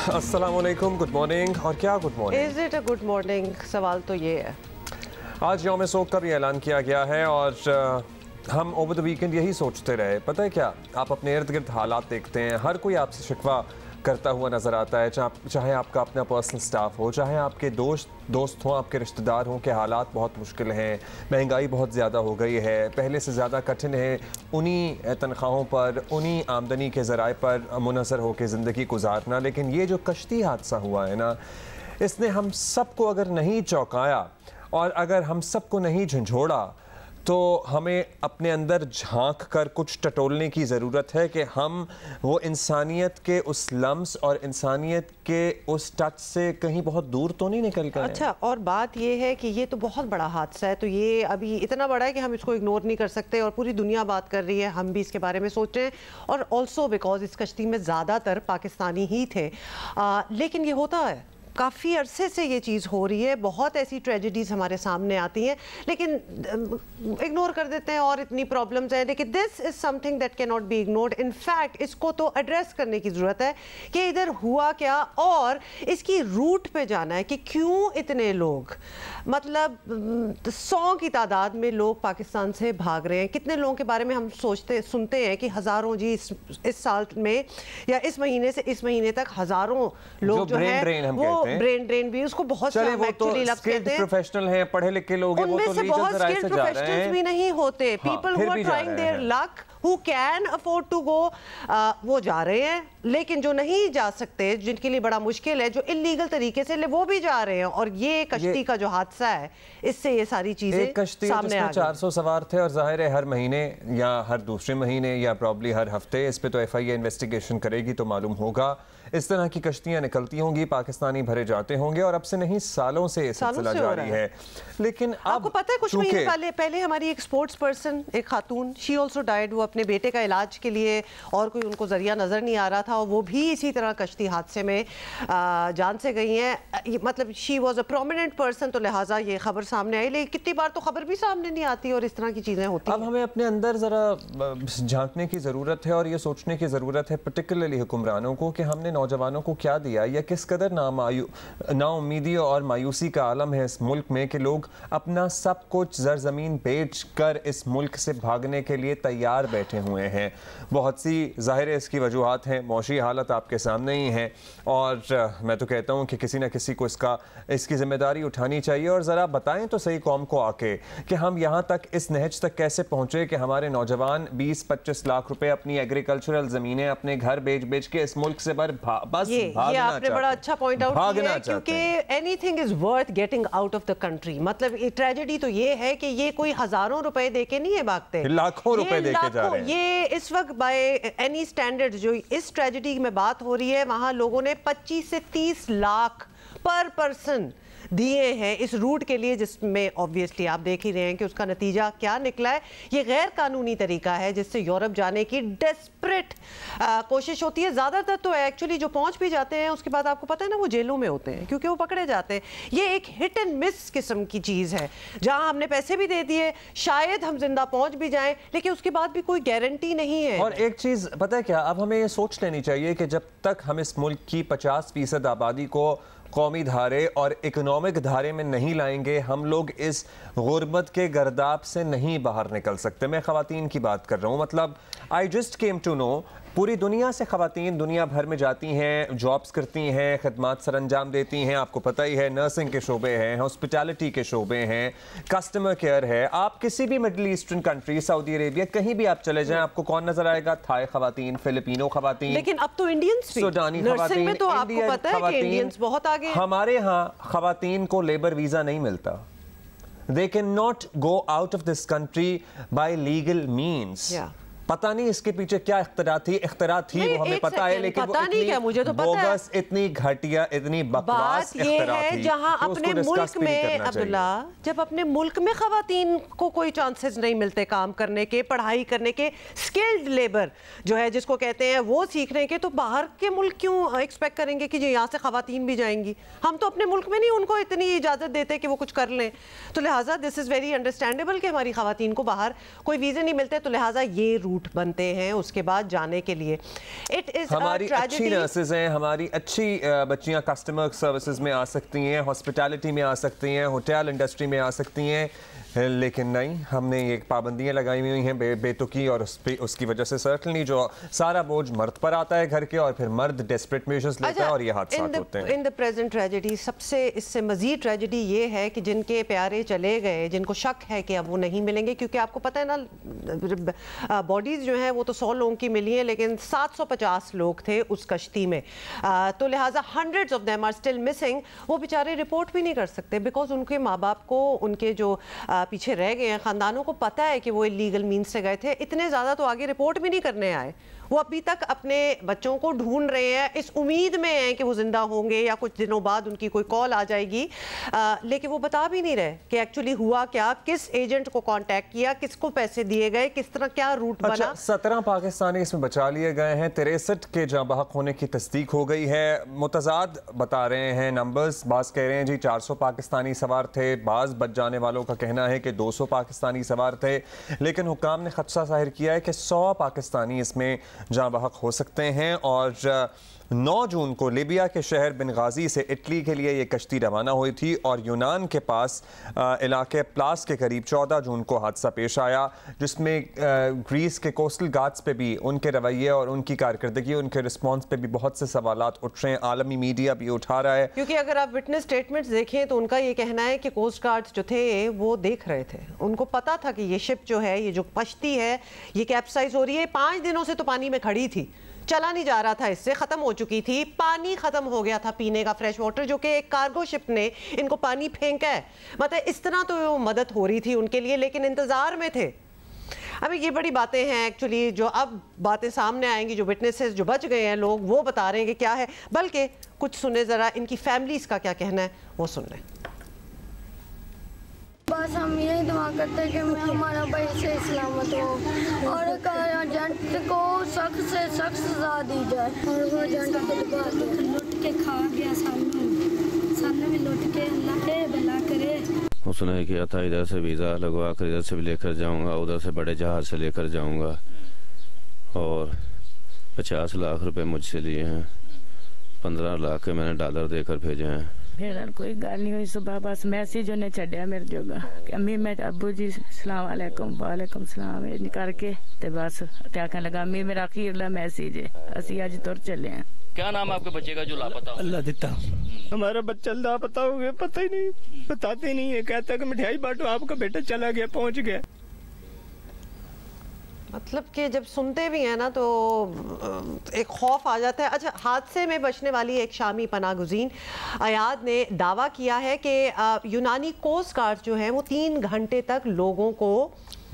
अस्सलामुअलैकुम, good morning. और क्या good morning? Is it a good morning? सवाल तो ये है। आज यौम सोग का भी ऐलान किया गया है और हम ओवर द वीकेंड यही सोचते रहे। पता है क्या, आप अपने इर्द गिर्द हालात देखते हैं, हर कोई आपसे शिकवा करता हुआ नज़र आता है, चाहे आपका अपना पर्सनल स्टाफ हो, चाहे आपके दोस्त हों, आपके रिश्तेदार हों, के हालात बहुत मुश्किल हैं, महंगाई बहुत ज़्यादा हो गई है, पहले से ज़्यादा कठिन है उन्हीं तनख्वाहों पर, उन्हीं आमदनी के ज़राए पर मुनहसर होकर ज़िंदगी गुजारना। लेकिन ये जो कश्ती हादसा हुआ है ना, इसने हम सबको अगर नहीं चौंकाया और अगर हम सबको नहीं झंझोड़ा तो हमें अपने अंदर झांक कर कुछ टटोलने की ज़रूरत है कि हम वो इंसानियत के उस लम्स और इंसानियत के उस टच से कहीं बहुत दूर तो नहीं निकल गए। अच्छा, और बात ये है कि ये तो बहुत बड़ा हादसा है, तो ये अभी इतना बड़ा है कि हम इसको इग्नोर नहीं कर सकते और पूरी दुनिया बात कर रही है, हम भी इसके बारे में सोच रहे हैं। और ऑल्सो बिकॉज इस कश्ती में ज़्यादातर पाकिस्तानी ही थे। लेकिन ये होता है, काफ़ी अरसे से ये चीज़ हो रही है, बहुत ऐसी ट्रेजेडीज़ हमारे सामने आती हैं लेकिन इग्नोर कर देते हैं और इतनी प्रॉब्लम्स हैं। लेकिन this is something that can not be ignored. In fact इसको तो एड्रेस करने की ज़रूरत है कि इधर हुआ क्या और इसकी रूट पे जाना है कि क्यों इतने लोग, मतलब 100 की तादाद में लोग पाकिस्तान से भाग रहे हैं। कितने लोगों के बारे में हम सुनते हैं कि हज़ारों जी इस साल में या इस महीने से इस महीने तक हज़ारों लोग जो हैं वो ब्रेन ड्रेन भी उसको बहुत प्रोफेशनल हैं, पढ़े लिखे लोग हैं, वो तो बहुत स्किल्ड प्रोफेशनल्स भी नहीं होते। People who are trying their luck, who can afford to go, वो जा रहे हैं। लेकिन जो नहीं जा सकते, जिनके लिए बड़ा मुश्किल है, जो इलीगल तरीके से वो भी जा रहे हैं। और ये कश्ती का जो हादसा है, इससे ये सारी चीजें सामने आ गई। 400 सवार थे और जाहिर है हर महीने या हर दूसरे महीने या प्रॉब्ली हर हफ्ते इस पे तो FIA इन्वेस्टिगेशन करेगी तो मालूम होगा। इस तरह की कश्तियां निकलती होंगी, पाकिस्तानी भरे जाते होंगे और अब से नहीं सालों से ये सिलसिला जारी है। लेकिन आपको पता है कुछ महीने पहले हमारी एक स्पोर्ट्स पर्सन, एक खातून, शी ऑल्सो डाइड। वो अपने बेटे का इलाज के लिए और कोई उनको जरिया नजर नहीं आ रहा था और वो भी इसी तरह कश्ती हादसे में जान से गई हैं। मतलब she was a prominent person, तो लिहाजा ये खबर सामने आई। लेकिन कितनी बार तो खबर भी सामने नहीं आती और इस तरह की चीजें होती हैं। अब हमें अपने अंदर जरा झांकने की जरूरत है और ये सोचने की जरूरत है पर्टिकुलरली हुक्मरानों को कि हमने नौजवानों को क्या दिया, या किस कदर नाउम्मीदी और मायूसी का आलम है इस मुल्क में कि लोग अपना सब कुछ जरजमीन बेच कर इस मुल्क से भागने के लिए तैयार बैठे हुए हैं। बहुत सी जाहिर है इसकी वजूहात हैं, मौशी हालत आपके सामने ही है और मैं तो कहता हूँ कि किसी न किसी को इसकी जिम्मेदारी उठानी चाहिए और ज़रा बताएं तो सही कौम को आके कि हम यहाँ तक इस नहज तक कैसे पहुँचे कि हमारे नौजवान 20-25 लाख रुपए अपनी एग्रीकल्चरल ज़मीनें, अपने घर बेच के इस मुल्क से ये आपने बड़ा अच्छा पॉइंट आउट किया है, क्योंकि anything is worth getting out of the country. मतलब ट्रेजेडी तो ये है कि ये कोई हजारों रुपए देके नहीं है भागते, लाखों रुपए देके जा रहे हैं। ये इस वक्त बाय एनी स्टैंडर्ड जो इस ट्रेजेडी में बात हो रही है, वहां लोगों ने 25 से 30 लाख पर पर्सन दिए हैं इस रूट के लिए, जिसमें ऑब्वियसली आप देख ही रहे हैं कि उसका नतीजा क्या निकला है। ये गैर कानूनी तरीका है जिससे यूरोप जाने की डेस्परेट कोशिश होती है। ज़्यादातर तो एक्चुअली जो पहुंच भी जाते हैं उसके बाद आपको पता है ना, वो जेलों में होते हैं क्योंकि वो पकड़े जाते हैं। ये एक हिट एंड मिस किस्म की चीज़ है जहां हमने पैसे भी दे दिए, शायद हम जिंदा पहुंच भी जाएं, लेकिन उसके बाद भी कोई गारंटी नहीं है। और एक चीज़ पता है क्या, अब हमें ये सोच लेनी चाहिए कि जब तक हम इस मुल्क की 50% आबादी को कौमी धारे और इकोनॉमिक धारे में नहीं लाएंगे, हम लोग इस गुर्बत के गर्दाब से नहीं बाहर निकल सकते। मैं ख़वातीन की बात कर रहा हूँ। मतलब I just came to know, पूरी दुनिया से ख़वातीन दुनिया भर में जाती हैं, जॉब्स करती हैं, खदमात सर अंजाम देती हैं। आपको पता ही है, नर्सिंग के शोबे हैं, हॉस्पिटैलिटी के शोबे हैं, कस्टमर केयर है। आप किसी भी middle eastern country, Saudi Arabia, कहीं भी आप चले जाएं, आपको कौन नजर आएगा? थाई ख़वातीन, फिलिपिनो ख़वातीन, लेकिन अब तो इंडियंस भी, सूडानी ख़वातीन, तो आपको पता है कि इंडियंस बहुत आगे हैं। हमारे यहाँ ख़वातीन को लेबर वीज़ा नहीं मिलता। They cannot go out of this country by legal means. पता नहीं इसके पीछे क्या इख्तिरा थी वो हमें पता है, लेकिन पता नहीं क्या, मुझे तो पता है, इतनी घटिया, इतनी बकवास इख्तिरा थी। जहां अपने मुल्क में अब्दुल्ला, जब अपने मुल्क में खवातीन को कोई चांसेस नहीं मिलते काम करने के, पढ़ाई करने के, स्किल्ड लेबर जो है जिसको कहते हैं वो सीखने के, तो बाहर के मुल्क क्यों एक्सपेक्ट करेंगे कि यहाँ से खवातीन भी जाएंगी? हम तो अपने मुल्क में नहीं उनको इतनी इजाजत देते कि वो कुछ कर लें। तो लिहाजा दिस इज वेरी अंडरस्टैंडेबल कि हमारी खवातीन को बाहर कोई वीजे नहीं मिलते, तो लिहाजा ये रूट रूट बनते हैं उसके बाद जाने के लिए। इट इज हमारी अच्छी नर्सेज हैं, हमारी अच्छी बच्चियां कस्टमर सर्विसेज में आ सकती हैं, हॉस्पिटैलिटी में आ सकती हैं, होटल इंडस्ट्री में आ सकती हैं, लेकिन नहीं, हमने ये पाबंदियां लगाई हुई हैं बेतुकी, और उसकी वजह से सर्टनली जो सारा बोझ मर्द पर आता है घर के, और फिर मर्द डेस्परेट मेजर्स लेता है और ये हादसा होते हैं। इन द प्रेजेंट ट्रेजेडी सबसे इससे मजीद ट्रेजेडी ये है कि जिनके प्यारे चले गए, जिनको शक है कि अब वो नहीं मिलेंगे, क्योंकि आपको पता है ना बॉडीज जो है वो तो 100 लोगों की मिली है, लेकिन 750 लोग थे उस कश्ती में, तो लिहाजा hundreds of them are still missing. वो बेचारे रिपोर्ट भी नहीं कर सकते बिकॉज उनके माँ बाप को, उनके जो पीछे रह गए हैं खानदानों को पता है कि वो इलीगल मीन्स से गए थे, इतने ज़्यादा तो आगे रिपोर्ट भी नहीं करने आए। वो अभी तक अपने बच्चों को ढूंढ रहे हैं, इस उम्मीद में हैं कि वो जिंदा होंगे या कुछ दिनों बाद उनकी कोई कॉल आ जाएगी, लेकिन वो बता भी नहीं रहे कि एक्चुअली हुआ क्या, किस एजेंट को कांटेक्ट किया, किसको पैसे दिए गए, किस तरह क्या रूट बना। 17 पाकिस्तानी इसमें बचा लिए गए हैं, 63 के जाँ बहक होने की तस्दीक हो गई है। मुतजाद बता रहे हैं नंबर्स, बाज़ कह रहे हैं जी 400 पाकिस्तानी सवार थे, बाज़ बच जाने वालों का कहना है कि 200 पाकिस्तानी सवार थे, लेकिन हुक्काम ने खदशा जाहिर किया है कि 100 पाकिस्तानी इसमें जहाँ बहक हो सकते हैं। और 9 जून को लीबिया के शहर बेनगाजी से इटली के लिए ये कश्ती रवाना हुई थी, और यूनान के पास इलाके प्लास के करीब 14 जून को हादसा पेश आया, जिसमें ग्रीस के कोस्टल गार्ड्स पे भी उनके रवैये और उनकी कारकर्दगी, उनके रिस्पॉन्स पे भी बहुत से सवालात उठ रहे हैं, आलमी मीडिया भी उठा रहा है। क्योंकि अगर आप विटनेस स्टेटमेंट्स देखें तो उनका ये कहना है कि कोस्ट गार्ड्स जो थे वो देख रहे थे, उनको पता था कि ये शिप जो है, ये जो कश्ती है, ये कैप्साइज हो रही है। 5 दिनों से तो पानी में खड़ी थी, चला नहीं जा रहा था, इससे ख़त्म हो चुकी थी, पानी ख़त्म हो गया था पीने का, फ्रेश वाटर, जो कि एक कार्गो शिप ने इनको पानी फेंका है। मतलब इस तरह तो मदद हो रही थी उनके लिए, लेकिन इंतज़ार में थे। अभी ये बड़ी बातें हैं एक्चुअली, जो अब बातें सामने आएंगी, जो विटनेसेस जो बच गए हैं लोग, वो बता रहे हैं कि क्या है। बल्कि कुछ सुने ज़रा इनकी फैमिलीज़ का क्या कहना है, वो सुन लें। बस हम यही दुआ करते हैं कि हमारा भाई से सलामत हो, और एजेंट को सख्त से सख्त सजा दी जाए, और वो एजेंट को लुट के खा गया, सामने भी लुट के अल्लाह के भला करे। उसने किया था इधर से वीज़ा लगवा कर इधर से भी लेकर जाऊंगा, उधर से बड़े जहाज से लेकर जाऊंगा, और 50 लाख रुपए मुझसे लिए हैं, 15 लाख के मैंने डॉलर देकर भेजे हैं। फिर कोई गल नहीं हुई, सुबह बस मैसेज उन्हें छड़िया मेरे जोगा कि अम्मी मैं अब्बू जी सलाम वालेकुम, वालेकुम सलाम करके ते बस ते आखने लगा अम्मी मेरा अखीरला मैसेज है, असी अज तुर चले हैं। क्या नाम है आपके बच्चे का जो लापता? अल्लाह देता। हमारा बच्चा लापता हो गया, पता ही नहीं, बताते नहीं है, कहता है कि मिठाई बांटो, आपका बेटा चला गया, पहुंच गया। मतलब कि जब सुनते भी हैं ना तो एक खौफ आ जाता है। अच्छा, हादसे में बचने वाली एक शामी पनागुज़ीन अयाद ने दावा किया है कि यूनानी कोस्ट गार्ड जो है वो 3 घंटे तक लोगों को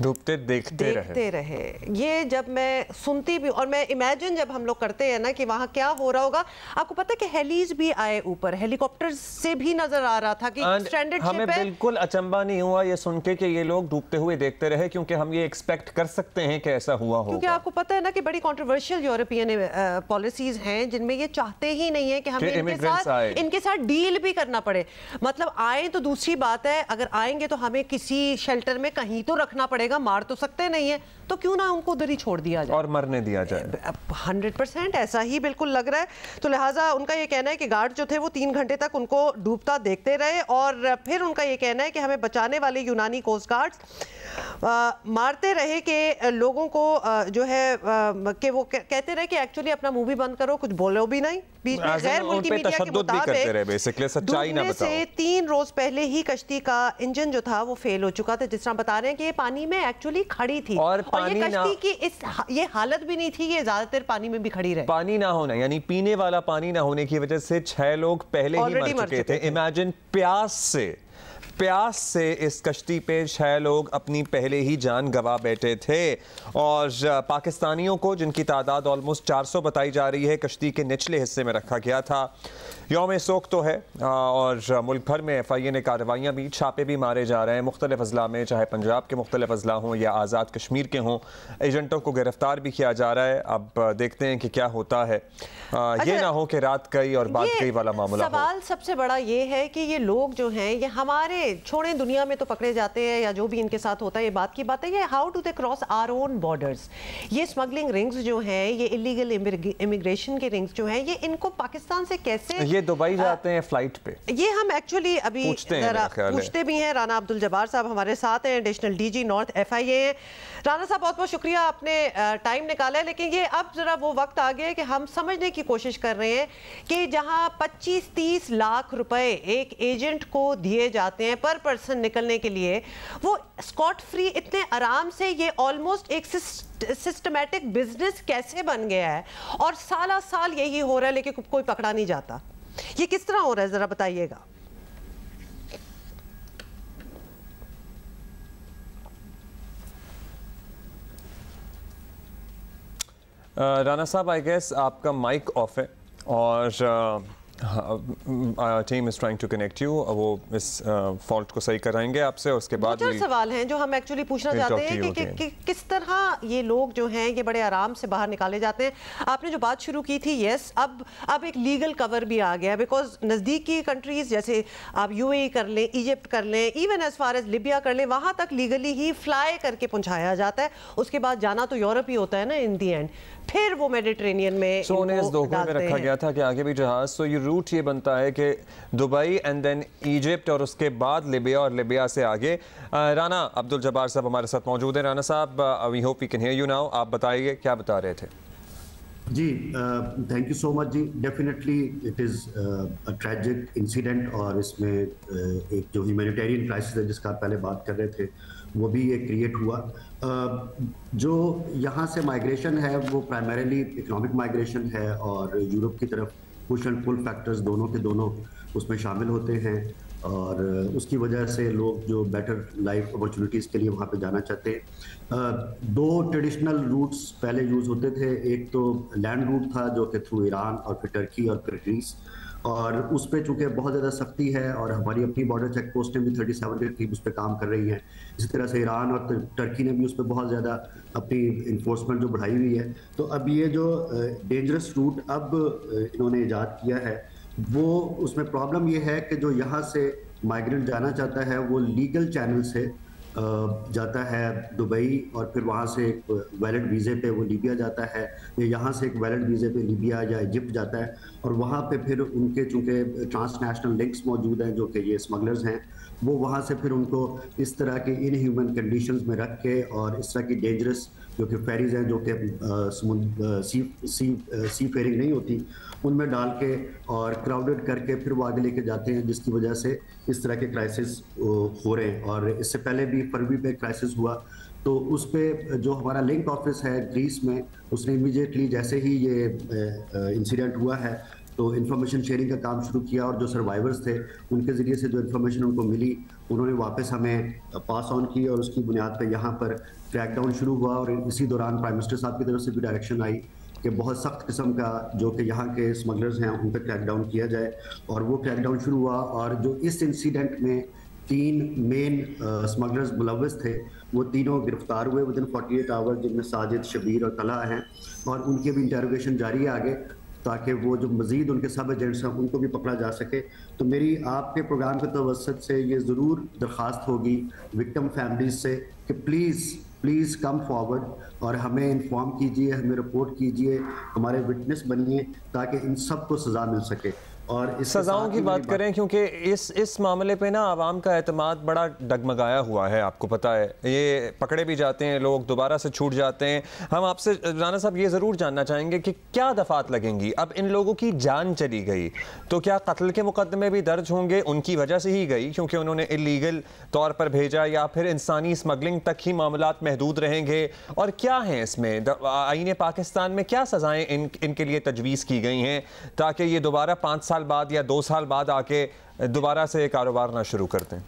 डूबते देखते रहे। ये जब मैं सुनती भी, और मैं इमेजिन जब हम लोग करते हैं ना कि वहाँ क्या हो रहा होगा। आपको पता है कि हेलीज भी आए ऊपर, हेलीकॉप्टर से भी नजर आ रहा था कि स्ट्रैंडेड शिप है। हमें बिल्कुल अचंबा नहीं हुआ ये सुन के कि ये लोग डूबते हुए देखते रहे, क्योंकि हम ये एक्सपेक्ट कर सकते हैं कि ऐसा हुआ होगा। क्योंकि आपको पता है ना कि बड़ी कंट्रोवर्शियल यूरोपियन पॉलिसीज हैं जिनमें ये चाहते ही नहीं है कि हमें इनके साथ डील भी करना पड़े। मतलब आए तो दूसरी बात है, अगर आएंगे तो हमें किसी शेल्टर में कहीं तो रखना पड़ेगा, मार तो सकते नहीं है, तो क्यों ना उनको उधर ही छोड़ दिया जाए और मरने दिया जाए। 100% ऐसा ही बिल्कुल लग रहा है। तो लिहाजा उनका ये कहना है कि गार्ड जो थे वो 3 घंटे तक उनको डूबता देखते रहे, और फिर उनका ये कहना है कि हमें बचाने वाले यूनानी कोस्ट गार्ड्स मारते रहे कि लोगों को जो है कि वो कहते रहे कि एक्चुअली अपना मुंह भी बंद करो, कुछ बोलो भी नहीं। बीच में गैर मुल्की मीडिया के मुताबिक डूबने से 3 रोज पहले ही कश्ती का इंजन जो था वो फेल हो चुका था, जिस तरह बता रहे हैं कि ये पानी में एक्चुअली खड़ी थी, और ये कश्ती की ये हालत भी नहीं थी, ये ज्यादातर पानी में भी खड़ी रही। पानी ना होना यानी पीने वाला पानी ना होने की वजह से 6 लोग पहले ही मर चुके थे। इमेजिन प्यास से इस कश्ती पे 6 लोग अपनी पहले ही जान गंवा बैठे थे। और पाकिस्तानियों को, जिनकी तादाद ऑलमोस्ट 400 बताई जा रही है, कश्ती के निचले हिस्से में रखा गया था। यौम सोक तो है और मुल्क भर में FIA ने कार्रवाइयाँ भी, छापे भी मारे जा रहे हैं मुख्तलिफ अजला में, चाहे पंजाब के मुख्तलिफ अजला हों या आज़ाद कश्मीर के हों। एजेंटों को गिरफ्तार भी किया जा रहा है। अब देखते हैं कि क्या होता है। ये ना हो कि रात गई और बात गई वाला मामला। सवाल सबसे बड़ा ये है कि ये लोग जो हैं ये हमारे छोड़े दुनिया में तो पकड़े जाते हैं या जो भी इनके साथ होता है, ये बात की बात है, ये how do they cross our own borders. ये स्मगलिंग रिंग्स जो हैं, ये इलीगल इमिग्रेशन के रिंग्स जो हैं, ये इनको पाकिस्तान से कैसे, ये दुबई जाते हैं फ्लाइट पे, ये हम एक्चुअली अभी पूछते भी हैं। राना अब्दुल जब्बार साहब हमारे साथ हैं, एडिशनल DG नॉर्थ FIA हैं। राना साहब बहुत बहुत शुक्रिया, आपने टाइम निकाला है। लेकिन ये अब जरा वो वक्त आ गया है कि हम समझने की कोशिश कर रहे हैं कि जहां 25-30 लाख रुपए एक एजेंट को दिए जाते हैं पर पर्सन निकलने के लिए, वो स्कॉट फ्री इतने आराम से, ये ऑलमोस्ट एक सिस्टमैटिक बिजनेस कैसे बन गया है और साल साल यही हो रहा है लेकिन कोई पकड़ा नहीं जाता। ये किस तरह हो रहा है, जरा बताइएगा। राना साहब, आई गेस आपका माइक ऑफ है और team is trying to connect you. वो इस फॉल्ट को सही कराएंगे आपसे, उसके बाद दो सवाल हैं जो हम एक्चुअली पूछना चाहते हैं कि किस तरह ये लोग जो हैं ये बड़े आराम से बाहर निकाले जाते हैं। आपने जो बात शुरू की थी, यस, अब एक लीगल कवर भी आ गया, बिकॉज नज़दीकी कंट्रीज जैसे आप UAE कर लें, इजिप्ट कर लें, even as far as Libya कर लें, वहाँ तक लीगली ही फ्लाई करके पहुँचाया जाता है। उसके बाद जाना तो यूरोप ही होता है ना इन दी एंड, फिर वो मेडिटेरेनियन में धोखे में रखा गया था कि आगे भी जहाज, तो ये रूट ये बनता है कि दुबई एंड देन इजिप्ट और उसके बाद लिबिया और लिबिया से आगे। राना अब्दुल जब्बार साहब हमारे साथ मौजूद हैं। राना साहब, we hope we can hear you now. आप बताइए क्या बता रहे थे। जी, थैंक यू सो मच जी। Definitely it is a tragic incident और इसमें एक जो ह्यूमैनिटेरियन क्राइसिस है जिसका आप पहले बात कर रहे थे वो भी एक क्रिएट हुआ। जो यहाँ से माइग्रेशन है वो प्राइमरीली इकोनॉमिक माइग्रेशन है और यूरोप की तरफ पुश एंड पुल फैक्टर्स दोनों के दोनों उसमें शामिल होते हैं और उसकी वजह से लोग जो बेटर लाइफ अपॉर्चुनिटीज़ के लिए वहाँ पे जाना चाहते हैं। दो ट्रेडिशनल रूट्स पहले यूज़ होते थे। एक तो लैंड रूट था जो कि थ्रू ईरान और फिर टर्की और फिर ग्रीस, और उस पर चूँकि बहुत ज़्यादा सख्ती है और हमारी अपनी बॉर्डर चेक पोस्टें भी 37 के करीब उस पर काम कर रही हैं। इसी तरह से ईरान और टर्की ने भी उस पर बहुत ज़्यादा अपनी इन्फोर्समेंट जो बढ़ाई हुई है। तो अब ये जो डेंजरस रूट अब इन्होंने ईजाद किया है, वो उसमें प्रॉब्लम ये है कि जो यहाँ से माइग्रेंट जाना चाहता है वो लीगल चैनल से जाता है दुबई और फिर वहाँ से एक वैलिड वीज़े पे वो लीबिया जाता है, या यहाँ से एक वैलिड वीज़े पे लीबिया या इजिप्ट जाता है और वहाँ पे फिर उनके चूँकि ट्रांसनेशनल लिंक्स मौजूद हैं जो कि ये स्मगलर्स हैं, वो वहाँ से फिर उनको इस तरह के इनह्यूमन कंडीशंस में रख के और इस तरह की डेंजरस जो कि फेरीज हैं जो कि सी फेयरिंग नहीं होती उनमें डाल के और क्राउडेड करके फिर वो आगे लेके जाते हैं, जिसकी वजह से इस तरह के क्राइसिस हो रहे हैं। और इससे पहले भी फरवरी पे क्राइसिस हुआ तो उस पर जो हमारा लिंक ऑफिस है ग्रीस में, उसने इमीडिएटली जैसे ही ये इंसिडेंट हुआ है तो इन्फॉर्मेशन शेयरिंग का काम शुरू किया और जो सर्वाइवर्स थे उनके ज़रिए से जो इन्फॉर्मेशन उनको मिली उन्होंने वापस हमें पास ऑन की और उसकी बुनियाद पर यहाँ पर क्रैकडाउन शुरू हुआ। और इसी दौरान प्राइम मिनिस्टर साहब की तरफ से भी डायरेक्शन आई कि बहुत सख्त किस्म का जो कि यहाँ के स्मगलर्स हैं उन पर क्रैकडाउन किया जाए, और वो क्रैकडाउन शुरू हुआ। और जो इस इंसिडेंट में 3 मेन स्मगलर्स मुलव्वस थे वो तीनों गिरफ्तार हुए विदिन 48 आवर्स, जिनमें साजिद, शबीर और तला हैं, और उनकी भी इंटरोगेशन जारी है आगे ताकि वो जो मज़ीद उनके सब एजेंट्स हैं उनको भी पकड़ा जा सके। तो मेरी आपके प्रोग्राम के तवस्सुत से ये ज़रूर दरख्वास्त होगी विक्टिम फैमिलीज से कि प्लीज़ कम फॉरवर्ड और हमें इन्फॉर्म कीजिए, हमें रिपोर्ट कीजिए, हमारे विटनेस बनिए ताकि इन सब को सज़ा मिल सके। और इस सज़ाओं की बात करें, क्योंकि इस मामले पे ना आवाम का एतमाद बड़ा डगमगाया हुआ है, आपको पता है। ये पकड़े भी जाते हैं लोग, दोबारा से छूट जाते हैं। हम आपसे राना साहब ये ज़रूर जानना चाहेंगे कि क्या दफ़ात लगेंगी। अब इन लोगों की जान चली गई तो क्या कत्ल के मुकदमे भी दर्ज होंगे? उनकी वजह से ही गई क्योंकि उन्होंने इलीगल तौर पर भेजा, या फिर इंसानी स्मगलिंग तक ही मामलात महदूद रहेंगे? और क्या हैं इसमें आईन पाकिस्तान में क्या सज़ाएँ इनके लिए तजवीज़ की गई हैं ताकि ये दोबारा 5 साल बाद या 2 साल बाद आके दोबारा से कारोबार ना शुरू करते हैं?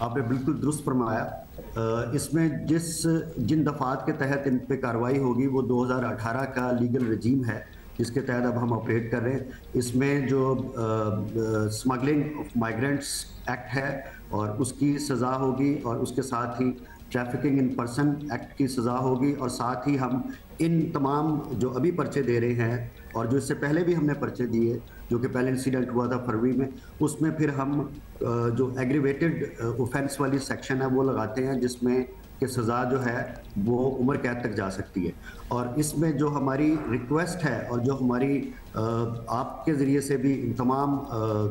आपने बिल्कुल दुरुस्त फरमाया। इसमें जिन दफात के तहत इन पे कार्रवाई होगी वो 2018 का लीगल रजीम है जिसके तहत अब हम ऑपरेट कर रहे हैं। इसमें जो स्मगलिंग ऑफ माइग्रेंट्स एक्ट है और उसकी सज़ा होगी, और उसके साथ ही ट्रैफिकिंग इन पर्सन एक्ट की सज़ा होगी, और साथ ही हम इन तमाम जो अभी पर्चे दे रहे हैं और जो इससे पहले भी हमने पर्चे दिए, जो कि पहले इंसिडेंट हुआ था फरवरी में, उसमें फिर हम जो एग्रीवेटेड ऑफेंस वाली सेक्शन है वो लगाते हैं, जिसमें कि सज़ा जो है वो उम्र कैद तक जा सकती है। और इसमें जो हमारी रिक्वेस्ट है और जो हमारी आपके ज़रिए से भी तमाम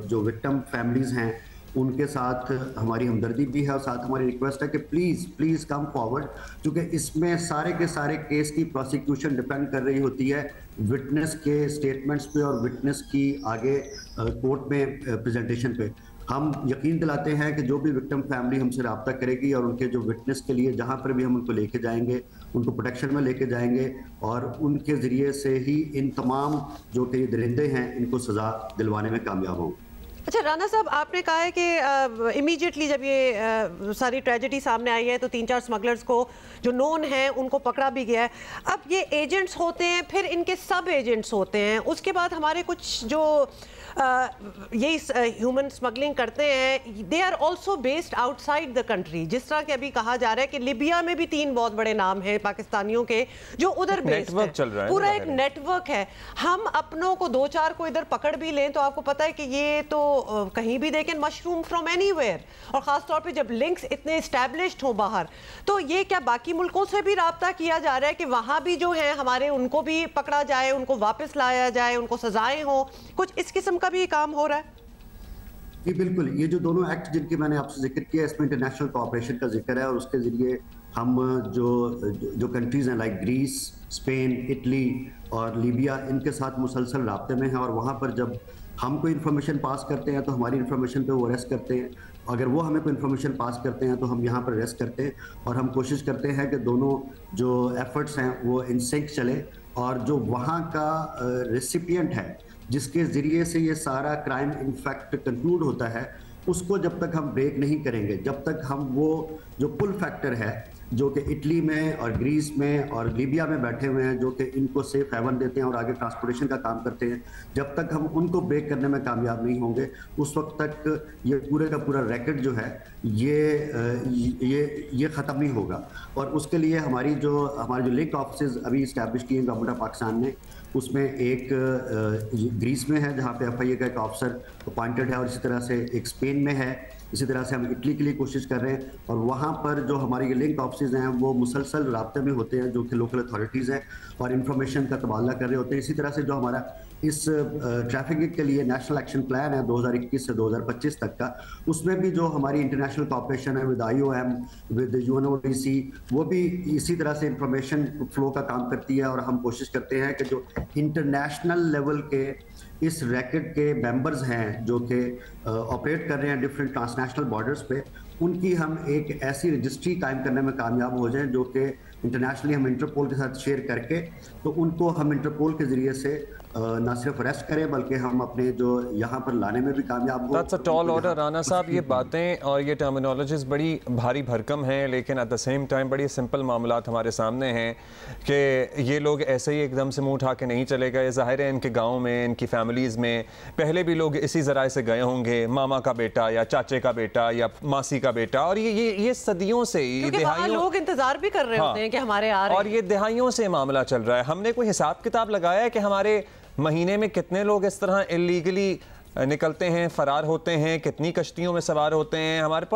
जो विक्टिम फैमिलीज़ हैं उनके साथ हमारी हमदर्दी भी है, और साथ हमारी रिक्वेस्ट है कि प्लीज़ कम फॉरवर्ड, क्योंकि इसमें सारे के सारे केस की प्रोसिक्यूशन डिपेंड कर रही होती है विटनेस के स्टेटमेंट्स पे और विटनेस की आगे कोर्ट में प्रेजेंटेशन पे। हम यकीन दिलाते हैं कि जो भी विक्टिम फैमिली हमसे रब्ता करेगी और उनके जो विटनेस के लिए जहाँ पर भी हम उनको लेके जाएंगे, उनको प्रोटेक्शन में लेके जाएंगे, और उनके ज़रिए से ही इन तमाम जो कि दरिंदे हैं इनको सज़ा दिलवाने में कामयाब होंगे। अच्छा राना साहब, आपने कहा है कि इमीडिएटली जब ये सारी ट्रेजेडी सामने आई है तो 3-4 स्मगलर्स को जो नोन हैं उनको पकड़ा भी गया है। अब ये एजेंट्स होते हैं, फिर इनके सब एजेंट्स होते हैं, उसके बाद हमारे कुछ जो यही ह्यूमन स्मगलिंग करते हैं, they are also based outside the country. जिस तरह के अभी कहा जा रहा है कि लिबिया में भी 3 बहुत बड़े नाम हैं पाकिस्तानियों के जो उधर बेस्ड है, पूरा एक नेटवर्क है। हम अपनों को 2-4 को इधर पकड़ भी लें तो आपको पता है कि ये तो कहीं भी देखें मशरूम फ्रॉम एनीवेयर, और ख़ास तौर पे जब लिंक्स इतने इस्टेब्लिश्ड हो बाहर, तो ये क्या बाकी मुल्कों से भी राब्ता किया जा रहा है कि वहाँ भी जो है हमारे उनको भी पकड़ा जाए, उनको वापस लाया जाए, उनको सजाएं हो, कुछ इस किस्म का भी काम हो रहा है? जी बिल्कुल, ये जो दोनों एक्ट जिनकी मैंने आपसे जिक्र किया, इसमें इंटरनेशनल कोऑपरेशन का जिक्र है, और उसके ज़रिए हम जो कंट्रीज़ हैं लाइक ग्रीस, स्पेन, इटली और लीबिया, इनके साथ मुसलसल राब्ते में हैं, और वहाँ पर जब हम कोई इन्फॉर्मेशन पास करते हैं तो हमारी इन्फॉर्मेशन पे वो अरेस्ट करते हैं, अगर वो हमें कोई इन्फॉर्मेशन पास करते हैं तो हम यहाँ पर अरेस्ट करते हैं, और हम कोशिश करते हैं कि दोनों जो एफर्ट्स हैं वो इन सिंक चले, और जो वहाँ का रेसिपिएंट है जिसके ज़रिए से ये सारा क्राइम इनफैक्ट कंक्लूड होता है, उसको जब तक हम ब्रेक नहीं करेंगे, जब तक हम वो जो पुल फैक्टर है जो कि इटली में और ग्रीस में और लीबिया में बैठे हुए हैं, जो कि इनको सेफ हेवन देते हैं और आगे ट्रांसपोर्टेशन का काम करते हैं, जब तक हम उनको ब्रेक करने में कामयाब नहीं होंगे, उस वक्त तक ये पूरे का पूरा रैकेट जो है ये ख़त्म नहीं होगा। और उसके लिए हमारे जो लिंक ऑफिस अभी इस्टेब्लिश किए हैं गवर्नमेंट ऑफ पाकिस्तान ने, उसमें एक ग्रीस में है जहाँ पे FIA का एक ऑफिसर अपॉइंटेड है, और इसी तरह से एक स्पेन में है, इसी तरह से हम इटली के लिए कोशिश कर रहे हैं, और वहाँ पर जो हमारे ये लिंक ऑफिस हैं वो मुसलसल राब्ते में होते हैं जो कि लोकल अथॉरिटीज़ हैं और इन्फॉर्मेशन का तबादला कर रहे होते हैं। इसी तरह से जो हमारा इस ट्रैफिकिंग के लिए नेशनल एक्शन प्लान है 2021 से 2025 तक का, उसमें भी जो हमारी इंटरनेशनल कोऑपरेशन है विद IOM, विद UNODC, वो भी इसी तरह से इंफॉर्मेशन फ्लो का काम करती है, और हम कोशिश करते हैं कि जो इंटरनेशनल लेवल के इस रैकेट के मेंबर्स हैं जो कि ऑपरेट कर रहे हैं डिफरेंट ट्रांसनेशनल बॉर्डर्स पे, उनकी हम एक ऐसी रजिस्ट्री कायम करने में कामयाब हो जाएं जो कि इंटरनेशनली हम इंटरपोल के साथ शेयर करके, तो उनको हम इंटरपोल के ज़रिए से ना सिर्फ अरेस्ट करें बल्कि हम अपने जो यहाँ पर लाने में भी कामयाब हो। That's a tall order, Rana साहब। ये बातें और ये टर्मिनोलॉजीज बड़ी भारी भरकम हैं, लेकिन एट द सेम टाइम बड़ी सिंपल मामलात हमारे सामने हैं कि ये लोग ऐसे ही एकदम से मुंह उठा के नहीं चले गए। ज़ाहिर है इनके गाँव में, इनकी फैमिलीज़ में पहले भी लोग इसी ज़राए से गए होंगे, मामा का बेटा या चाचे का बेटा या मासी का बेटा, और ये सदियों से लोग इंतजार भी कर रहे होते हैं कि हमारे आ रहे हैं, और ये दहाइयों से मामला चल रहा है। हमने कोई हिसाब किताब लगाया है कि हमारे महीने में कितने लोग इस तरह इलीगली निकलते हैं, फरार होते हैं, कितनी कश्तियों में सवार होते हैं? हमारे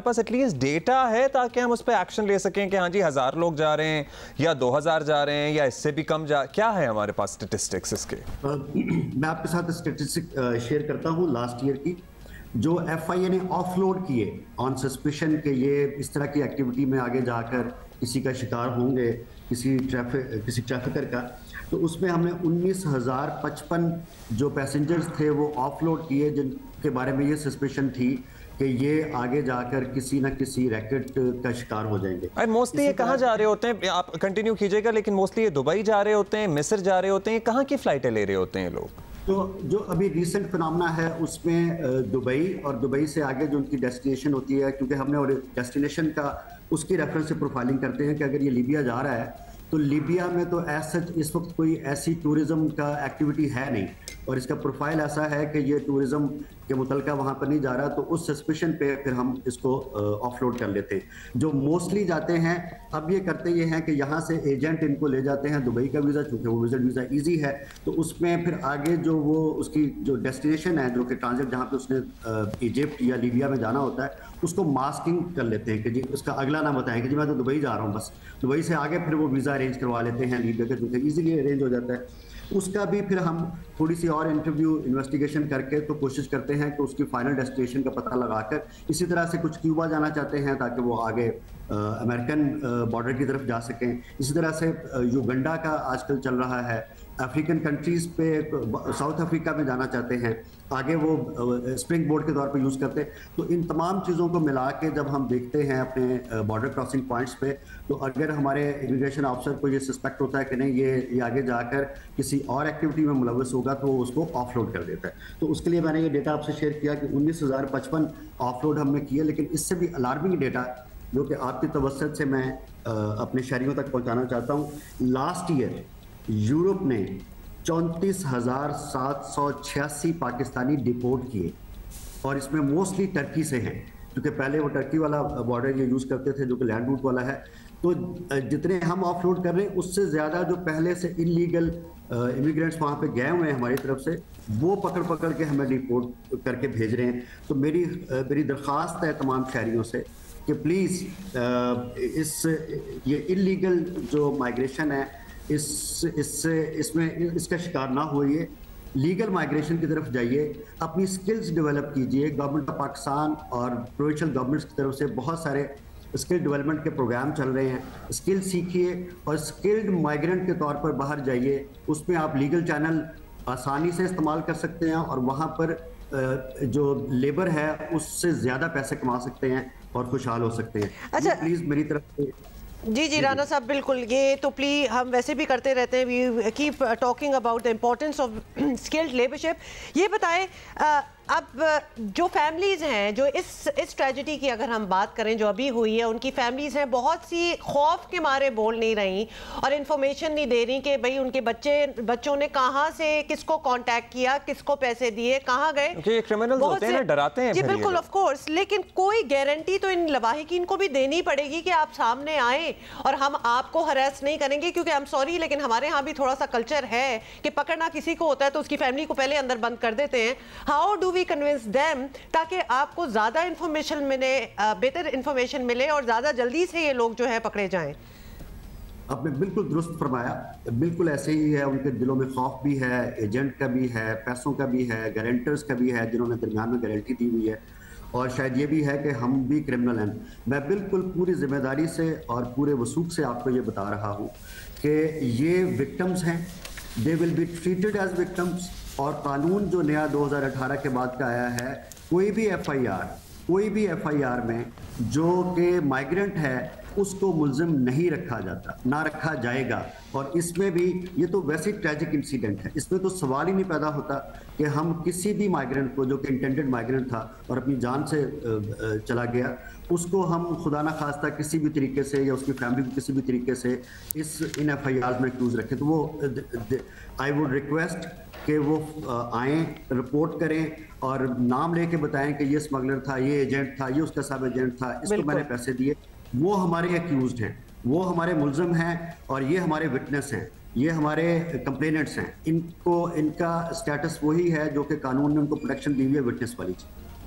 पास एटलीस्ट डेटा है ताकि हम उस पर एक्शन ले सकें कि हाँ जी 1000 लोग जा रहे हैं या 2000 जा रहे हैं या इससे भी कम क्या है हमारे पास स्टेटिस्टिक्स इसके? मैं आपके साथ स्टेटिस्टिक शेयर करता हूँ लास्ट ईयर की, जो FIA ने ऑफलोड किए ऑन सस्पिशन के ये इस तरह की एक्टिविटी में आगे जाकर किसी का शिकार होंगे, किसी ट्रैफिकर का, तो उसमें हमने 19,055 जो पैसेंजर्स थे वो ऑफलोड किए, जिनके बारे में ये सस्पिशन थी कि ये आगे जाकर किसी न किसी रैकेट का शिकार हो जाएंगे। मोस्टली ये कहाँ जा रहे होते हैं? आप कंटिन्यू कीजिएगा, लेकिन मोस्टली ये दुबई जा रहे होते हैं, मिस्र जा रहे होते हैं, कहाँ की फ्लाइटें ले रहे होते हैं लोग? तो जो अभी रिसेंट फिनोमेना है उसमें दुबई, और दुबई से आगे जो उनकी डेस्टिनेशन होती है, क्योंकि हमने और डेस्टिनेशन का उसकी रेफरेंस से प्रोफाइलिंग करते हैं कि अगर ये लीबिया जा रहा है तो लीबिया में तो ऐसा इस वक्त कोई ऐसी टूरिज्म का एक्टिविटी है नहीं, और इसका प्रोफाइल ऐसा है कि ये टूरिज्म के मुतलका वहाँ पर नहीं जा रहा, तो उस सस्पिशन पे फिर हम इसको ऑफलोड कर लेते हैं। जो मोस्टली जाते हैं अब ये करते ये हैं कि यहाँ से एजेंट इनको ले जाते हैं दुबई का वीज़ा, चूँकि वो विजिट वीज़ा ईजी है, तो उसमें फिर आगे जो वो उसकी जो डेस्टिनेशन है, जो कि ट्रांजिट जहाँ पे उसने इजिप्ट या लीबिया में जाना होता है, उसको मास्किंग कर लेते हैं कि जी उसका अगला ना बताएं कि जी मैं तो दुबई जा रहा हूँ, बस दुबई से आगे फिर वो वीज़ा अरेंज करवा लेते हैं लीबिया के, जो कि ईजिली अरेंज हो जाता है। उसका भी फिर हम थोड़ी सी और इंटरव्यू इन्वेस्टिगेशन करके तो कोशिश करते हैं कि उसकी फाइनल डेस्टिनेशन का पता लगाकर, इसी तरह से कुछ क्यूबा जाना चाहते हैं ताकि वो आगे अमेरिकन बॉर्डर की तरफ जा सकें। इसी तरह से युगांडा का आजकल चल रहा है, अफ्रीकन कंट्रीज़ पे साउथ अफ्रीका में जाना चाहते हैं, आगे वो स्प्रिंग बोर्ड के तौर पे यूज़ करते हैं। तो इन तमाम चीज़ों को मिला के जब हम देखते हैं अपने बॉर्डर क्रॉसिंग पॉइंट्स पे, तो अगर हमारे इमिग्रेशन ऑफिसर को ये सस्पेक्ट होता है कि नहीं ये आगे जाकर किसी और एक्टिविटी में मुलव्वस होगा, तो वो उसको ऑफलोड कर देता है। तो उसके लिए मैंने ये डेटा आपसे शेयर किया कि 19,055 ऑफलोड हमने किए, लेकिन इससे भी अलार्मिंग डेटा जो कि आपकी तवस्सुत से मैं अपने शहरियों तक पहुँचाना चाहता हूँ। लास्ट ईयर यूरोप ने 34,786 पाकिस्तानी डिपोर्ट किए, और इसमें मोस्टली टर्की से हैं, क्योंकि पहले वो टर्की वाला बॉर्डर ये यूज़ करते थे जो कि लैंड रूट वाला है। तो जितने हम ऑफलोड कर रहे हैं उससे ज़्यादा जो पहले से इलीगल इमिग्रेंट्स वहाँ पे गए हुए हैं हमारी तरफ से, वो पकड़ के हमें डिपोर्ट करके भेज रहे हैं। तो मेरी दरख्वास्त है तमाम शहरियों से कि प्लीज़ ये इलीगल जो माइग्रेशन है इसमें इसका शिकार ना होइए, लीगल माइग्रेशन की तरफ जाइए, अपनी स्किल्स डेवलप कीजिए। गवर्नमेंट ऑफ पाकिस्तान और प्रोविंशियल गवर्नमेंट्स की तरफ से बहुत सारे स्किल डेवलपमेंट के प्रोग्राम चल रहे हैं। स्किल सीखिए और स्किल्ड माइग्रेंट के तौर पर बाहर जाइए। उसमें आप लीगल चैनल आसानी से इस्तेमाल कर सकते हैं और वहाँ पर जो लेबर है उससे ज़्यादा पैसे कमा सकते हैं और खुशहाल हो सकते हैं। अच्छा, प्लीज़ मेरी तरफ से जी राना साहब, बिल्कुल, ये तो प्लीज हम वैसे भी करते रहते हैं, we keep talking about the importance of skilled labourship. ये बताएं अब जो फैमिलीज़ हैं जो इस ट्रेजेडी की अगर हम बात करें जो अभी हुई है, उनकी फैमिलीज़ हैं बहुत सी खौफ के मारे बोल नहीं रही और इन्फॉर्मेशन नहीं दे रही कि भाई उनके बच्चों ने कहाँ से किसको कांटेक्ट किया, किसको पैसे दिए, कहाँ गए। क्रिमिनल्स होते हैं ना, डराते हैं। जी बिल्कुल, ऑफ कोर्स, लेकिन कोई गारंटी तो इन लवाहिकीन को भी देनी पड़ेगी कि आप सामने आए और हम आपको हरास नहीं करेंगे, क्योंकि आई एम सॉरी लेकिन हमारे यहाँ भी थोड़ा सा कल्चर है कि पकड़ना किसी को होता है तो उसकी फैमिली को पहले अंदर बंद कर देते हैं। How do we convince them ताकि आपको ज्यादा इंफॉर्मेशन मिले, बेहतर इंफॉर्मेशन मिले और ज्यादा जल्दी से ये लोग जो है पकड़े जाएं? आपने बिल्कुल दुरुस्त फरमाया, बिल्कुल ऐसे ही है। उनके दिलों में खौफ भी है, एजेंट का भी है, पैसों का भी है, गारंटर्स का भी है जिन्होंने दरमियान में गारंटी दी हुई है, और शायद ये भी है कि हम भी क्रिमिनल हैं। मैं बिल्कुल पूरी जिम्मेदारी से और पूरे वसूख से आपको ये बता रहा हूँ कि ये विक्टिम्स हैं, they will be treated as victims. और कानून जो नया 2018 के बाद का आया है, कोई भी एफआईआर में जो कि माइग्रेंट है उसको मुल्जिम नहीं रखा जाता, ना रखा जाएगा। और इसमें भी ये तो वैसे ट्रैजिक इंसिडेंट है, इसमें तो सवाल ही नहीं पैदा होता कि हम किसी भी माइग्रेंट को जो कि इंटेंडेड माइग्रेंट था और अपनी जान से चला गया, उसको हम खुदा ना खास्ता किसी भी तरीके से या उसकी फैमिली को किसी भी तरीके से इन एफआईआर में एक्यूज रखें। तो वो आई वुड रिक्वेस्ट कि वो आएँ, रिपोर्ट करें और नाम लेके बताएं कि ये स्मगलर था, ये एजेंट था, ये उसका सब एजेंट था, इसको मैंने पैसे दिए। वो हमारे एक्यूज्ड हैं, वो हमारे मुल्ज़िम हैं और ये हमारे विटनेस हैं, ये हमारे कंप्लेनेंट्स हैं। इनका स्टेटस वही है जो कि कानून ने उनको प्रोटेक्शन दी हुई है, विटनेस वाली।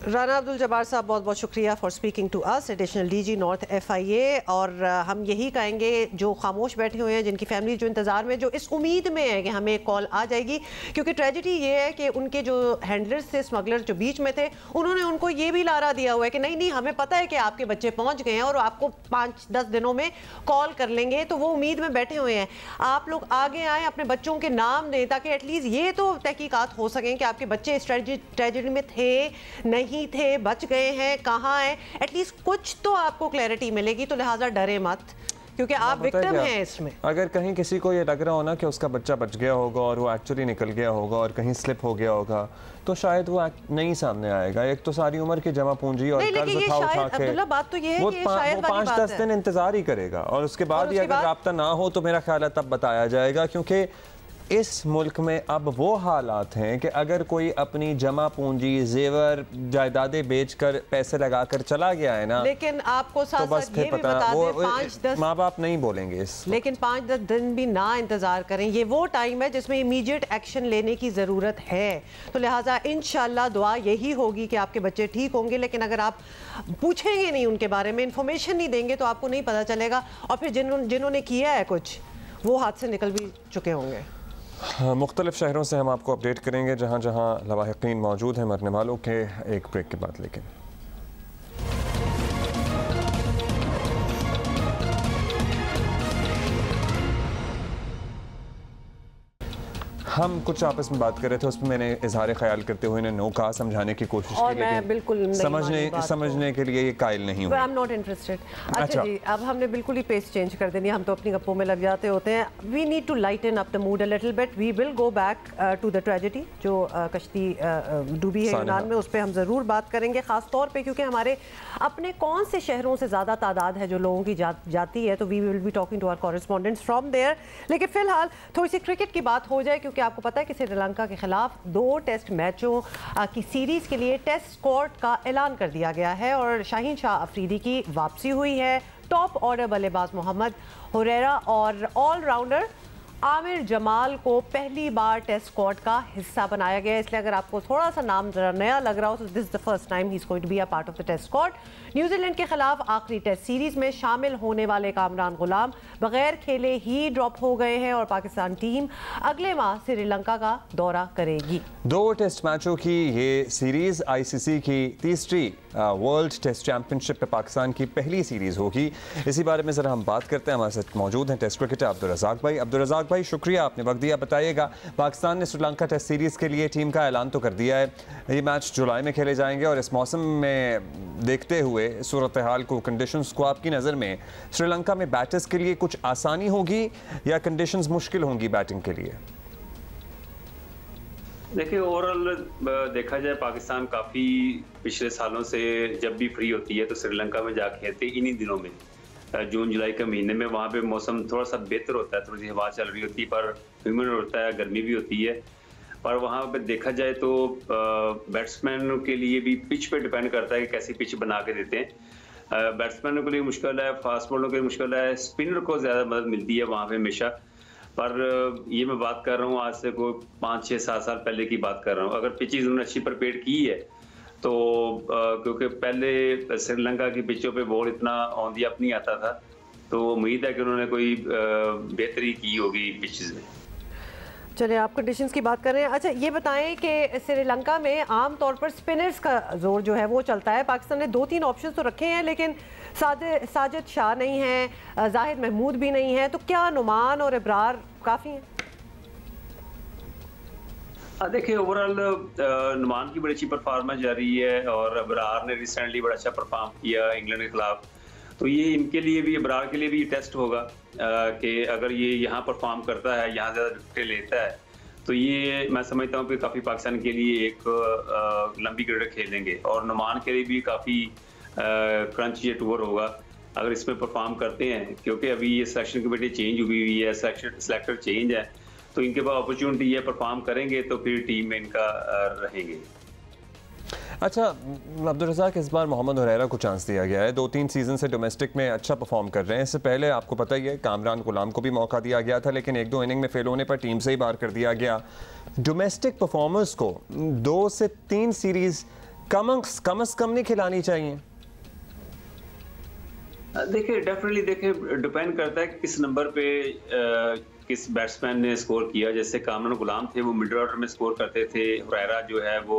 राना अब्दुल जब्बार साहब, बहुत बहुत शुक्रिया for speaking to us, additional DG north FIA। और हम यही कहेंगे जो खामोश बैठे हुए हैं, जिनकी फैमिली जो इंतज़ार में, जो इस उम्मीद में है कि हमें एक कॉल आ जाएगी, क्योंकि ट्रेजेडी ये है कि उनके जो हैंडलर्स थे, स्मगलर जो बीच में थे, उन्होंने उनको ये भी लारा दिया हुआ है कि नहीं हमें पता है कि आपके बच्चे पहुँच गए हैं और आपको 5-10 दिनों में कॉल कर लेंगे। तो वो उम्मीद में बैठे हुए हैं। आप लोग आगे आएँ, अपने बच्चों के नाम दें ताकि एटलीस्ट ये तो तहकीकात हो सकें कि आपके बच्चे इस ट्रेजेडी में थे, नहीं थे, बच गए हैं, कहाँ हैं, एटलीस्ट कुछ तो आपको क्लैरिटी मिलेगी। तो लिहाजा डरे मत, क्योंकि आप विक्टिम हैं इसमें। अगर कहीं किसी को ये लग रहा हो ना कि उसका बच्चा बच गया होगा और वो एक्चुअली निकल गया होगा और कहीं स्लिप हो गया होगा, तो शायद वो नहीं सामने आएगा। एक तो सारी उम्र की जमा पूंजी और कर्ज उठा के बात तो ये है वो कि शायद 5-10 दिन इंतजार ही करेगा और उसके बाद ही अगर राब्ता ना हो तो मेरा ख्याल है तब बताया जाएगा। क्योंकि इस मुल्क में अब वो हालात हैं कि अगर कोई अपनी जमा पूंजी जेवर जायदादें बेचकर पैसे लगाकर चला गया है ना, लेकिन आपको साथ तो बस साथ ये भी बता दें 5-10 माँ बाप नहीं बोलेंगे इस, लेकिन 5-10 दिन भी ना इंतजार करें। ये वो टाइम है जिसमें इमीडिएट एक्शन लेने की ज़रूरत है। तो लिहाजा इंशाल्लाह दुआ यही होगी कि आपके बच्चे ठीक होंगे। लेकिन अगर आप पूछेंगे नहीं उनके बारे में, इंफॉर्मेशन नहीं देंगे, तो आपको नहीं पता चलेगा। और फिर जिन्होंने किया है कुछ, वो हाथ से निकल भी चुके होंगे। मुख्तलिफ शहरों से हम आपको अपडेट करेंगे जहाँ जहाँ लवाहिकीन मौजूद हैं मरने वालों के, एक ब्रेक के बाद। लेकिन हम कुछ आपस में बात कर रहे थे, उसमें मैंने इजहार ख्याल करते हुए नो कहा, समझाने की कोशिश की, लेकिन बिल्कुल समझने के लिए ये कायल नहीं हुआ। I am not interested. अच्छा जी, अब हमने बिल्कुल ही पेस चेंज कर देनी है। हम तो अपनी गप्पों में लग जाते होते हैं। We need to lighten up the mood a little bit. We will go back to the tragedy जो कश्ती डूबी है यूनान में, उस पर हम ज़रूर बात करेंगे, ख़ास तौर पे क्योंकि हमारे अपने कौन से शहरों से ज़्यादा तादाद है जो लोगों की जाती है। तो we will be talking to our correspondents from there. लेकिन फ़िलहाल थोड़ी सी क्रिकेट की बात हो जाए, क्योंकि आपको पता है कि श्रीलंका के खिलाफ 2 टेस्ट मैचों की सीरीज के लिए टेस्ट स्क्वाड का ऐलान कर दिया गया है और शाहीन शाह अफरीदी की वापसी हुई है। टॉप ऑर्डर बल्लेबाज मोहम्मद हुरैरा और ऑलराउंडर आमिर जमाल को पहली बार टेस्ट स्क्वाड का हिस्सा बनाया गया है। इसलिए अगर आपको थोड़ा सा नाम जरा नया लग रहा हो तो this the first time he is going to be a part of the test squad. New Zealand के खिलाफ आखिरी टेस्ट सीरीज में शामिल होने वाले कामरान गुलाम बगैर खेले ही ड्रॉप हो गए हैं और पाकिस्तान टीम अगले माह श्रीलंका का दौरा करेगी। 2 टेस्ट मैचों की ये सीरीज आईसीसी की तीसरी वर्ल्ड टेस्ट चैंपियनशिप पे पाकिस्तान की पहली सीरीज होगी। इसी बारे में जरा हम बात करते हैं। हमारे साथ मौजूद हैं टेस्ट क्रिकेटर अब्दुल रज़ाक भाई। अब्दुल रज़ाक भाई, शुक्रिया आपने वक्त दिया। बताइएगा, पाकिस्तान ने श्रीलंका टेस्ट सीरीज के लिए टीम का ऐलान तो कर दिया है। ये मैच जुलाई में खेले जाएंगे और इस मौसम में देखते हुए सूरत हाल को, कंडीशंस को, आपकी नज़र में श्रीलंका में बैटर्स के लिए कुछ आसानी होगी या कंडीशंस मुश्किल होंगी बैटिंग के लिए? देखिए, ओवरऑल देखा जाए पाकिस्तान काफ़ी पिछले सालों से जब भी फ्री होती है तो श्रीलंका में जा खेलते इन्हीं दिनों में, जून जुलाई के महीने में। वहाँ पे मौसम थोड़ा सा बेहतर होता है, थोड़ी सी हवा चल रही होती है, पर ह्यूमिड होता है, गर्मी भी होती है। पर वहाँ पे देखा जाए तो बैट्समैन के लिए भी पिच पे डिपेंड करता है कि कैसी पिच बना के देते हैं। बैट्समैनों के लिए मुश्किल है, फास्ट बॉलरों के लिए मुश्किल है, स्पिनर को ज़्यादा मदद मिलती है वहाँ पे हमेशा। पर ये मैं बात कर रहा हूँ आज से कोई 5-6-7 साल पहले की बात कर रहा हूँ। अगर पिचेज उन्होंने अच्छी प्रिपेयर की है तो क्योंकि पहले श्रीलंका की पिचों पे बॉल इतना ऑन दी अप नहीं आता था, तो उम्मीद है कि उन्होंने कोई बेहतरी की होगी पिचेज में। चलिए, आप कंडीशंस की बात कर रहे हैं। अच्छा, ये बताएं कि श्रीलंका में आम तौर पर स्पिनर्स का जोर जो है वो चलता है। पाकिस्तान ने 2-3 ऑप्शन तो रखे हैं, लेकिन साजिद शाह नहीं है, जाहिद महमूद भी नहीं है, तो क्या नुमान और इब्रार काफ़ी हैं? देखिए, ओवरऑल नुमान की बड़ी अच्छी परफॉर्मेंस जा रही है और इब्रार ने रिसेंटली बड़ा अच्छा परफॉर्म किया इंग्लैंड के खिलाफ। तो ये इनके लिए भी, इब्रार के लिए भी टेस्ट होगा कि अगर ये यहाँ परफॉर्म करता है, यहाँ ज़्यादा विकेटें लेता है, तो ये मैं समझता हूँ कि काफ़ी पाकिस्तान के लिए एक लंबी क्रिकेट खेलेंगे। और नुमान के लिए भी काफ़ी क्रंच ये टूर होगा अगर इसमें परफॉर्म करते हैं, क्योंकि अभी ये सिलेक्शन कमेटी चेंज हुई है, सिलेक्टर चेंज है, तो इनके पास अपॉर्चुनिटी है, परफॉर्म करेंगे तो फिर टीम में इनका रहेंगे। अच्छा अब्दुल रज़ाक, इस बार मोहम्मद हुरैरा को चांस दिया गया है। 2-3 सीज़न से डोमेस्टिक में अच्छा परफॉर्म कर रहे हैं। इससे पहले आपको पता ही है कामरान गुलाम को भी मौका दिया गया था, लेकिन 1-2 इनिंग में फेल होने पर टीम से ही बाहर कर दिया गया। डोमेस्टिक परफॉर्मेंस को 2 से 3 सीरीज़ कम अज़ कम नहीं खिलानी चाहिए? देखिए, डेफिनेटली देखिए डिपेंड करता है कि किस नंबर पे किस बैट्समैन ने स्कोर किया। जैसे कामरान गुलाम थे वो मिडल ऑर्डर में स्कोर करते थे, हुरैरा जो है वो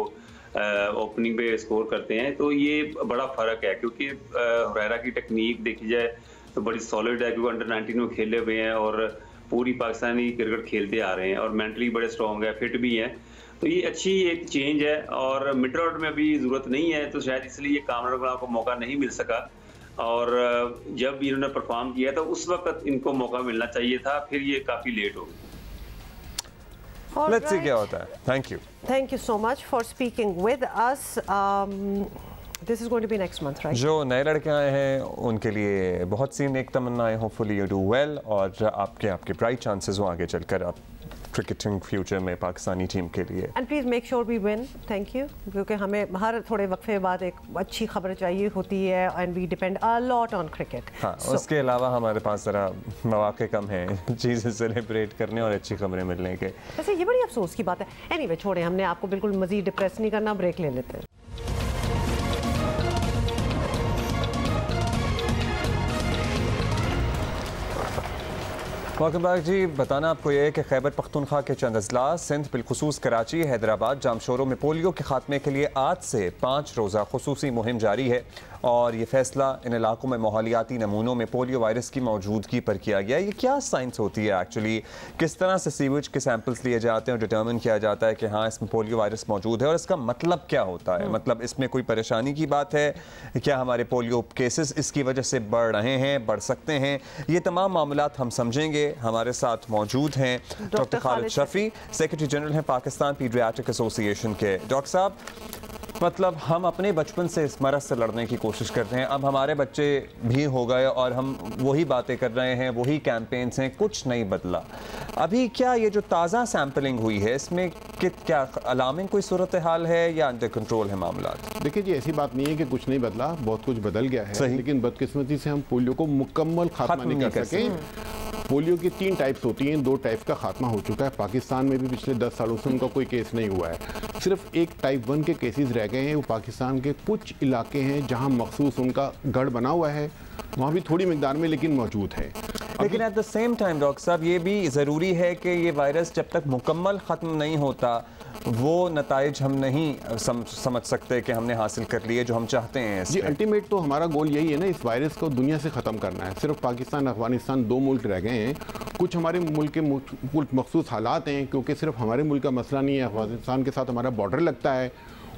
ओपनिंग पे स्कोर करते हैं, तो ये बड़ा फ़र्क है। क्योंकि हुरैरा की टेक्निक देखी जाए तो बड़ी सॉलिड है, क्योंकि अंडर 19 में खेले हुए हैं और पूरी पाकिस्तानी क्रिकेट खेलते आ रहे हैं और मेंटली बड़े स्ट्रॉन्ग है, फिट भी हैं। तो ये अच्छी एक चेंज है और मिडल ऑर्डर में अभी ज़रूरत नहीं है, तो शायद इसलिए कामरान गुलाम को मौका नहीं मिल सका। और जब इन्होंने परफॉर्म किया था उस वक्त इनको मौका मिलना चाहिए था, फिर ये काफ़ी लेट हो गई। लेट्स सी क्या होता है। Thank you so much for speaking with us. This is going to be next month, right? जो नए लड़के आए हैं उनके लिए बहुत सी नेक तमन्नाएं, होपफुली यू डू वेल और आपके ब्राइट चांसेस हो आगे चलकर आप क्रिकेटिंग फ्यूचर में पाकिस्तानी टीम के लिए। And please make sure we win. Thank you, क्योंकि हमें हर थोड़े वक्फे बाद एक अच्छी खबर चाहिए होती है and we depend a lot on cricket. हाँ, उसके अलावा हमारे पास ज़रा मौके कम हैं चीज़ें सेलिब्रेट करने और अच्छी खबरें मिलने के। वैसे ये बड़ी अफसोस की बात है। एनीवे छोड़े, हमने आपको बिल्कुल मजीद डिप्रेस नहीं करना, ब्रेक ले लेते हैं। वेलकम बैक जी। बताना आपको ये है कि खैबर पख्तूनख्वा के चंद अजला सिंध बिलखुसूस कराची, हैदराबाद, जामशोरों में पोलियो के खात्मे के लिए आज से 5 रोज़ा खुसूसी मुहिम जारी है और ये फैसला इन इलाकों में माहौलियाती नमूनों में पोलियो वायरस की मौजूदगी पर किया गया। ये क्या साइंस होती है एक्चुअली, किस तरह से सीवेज के सैंपल्स लिए जाते हैं और डिटर्मिन किया जाता है कि हाँ इसमें पोलियो वायरस मौजूद है और इसका मतलब क्या होता है? मतलब इसमें कोई परेशानी की बात है क्या? हमारे पोलियो केसेस इसकी वजह से बढ़ रहे हैं, बढ़ सकते हैं? ये तमाम मामलात हम समझेंगे। हमारे साथ मौजूद हैं doctor Khalid Shafi, secretary general हैं पाकिस्तान पीडियाट्रिक एसोसिएशन के। डॉक्टर साहब, मतलब हम अपने बचपन से इस मरज़ से लड़ने की कोशिश करते हैं, अब हमारे बच्चे भी हो गए और हम वही बातें कर रहे हैं, वही कैंपेन्स हैं, कुछ नहीं बदला। अभी क्या ये जो ताज़ा सैम्पलिंग हुई है इसमें क्या अलार्मिंग कोई सूरत हाल है या अंडर कंट्रोल है मामला? देखिए जी, ऐसी बात नहीं है कि कुछ नहीं बदला, बहुत कुछ बदल गया है, लेकिन बदकिस्मती से हम पोलियो को मुकम्मल खात्मा नहीं कर सके। पोलियो की 3 टाइप्स होती हैं, 2 टाइप का खात्मा हो चुका है। पाकिस्तान में भी पिछले 10 सालों से उनका कोई केस नहीं हुआ है। सिर्फ एक टाइप 1 के केसेस रह गए हैं। वो पाकिस्तान के कुछ इलाके हैं जहां मखसूस उनका गढ़ बना हुआ है, वहाँ भी थोड़ी मिकदार में लेकिन मौजूद है। लेकिन at the same time doctor साहब, ये भी ज़रूरी है कि ये वायरस जब तक मुकम्मल ख़त्म नहीं होता वो नताइज हम नहीं समझ सकते कि हमने हासिल कर लिए जो हम चाहते हैं। जी, अल्टीमेट तो हमारा गोल यही है ना, इस वायरस को दुनिया से ख़त्म करना है। सिर्फ पाकिस्तान, अफगानिस्तान 2 मुल्क रह गए हैं। कुछ हमारे मुल्क के कुछ मखसूस हालात हैं, क्योंकि सिर्फ हमारे मुल्क का मसला नहीं है, अफगानिस्तान के साथ हमारा बॉर्डर लगता है,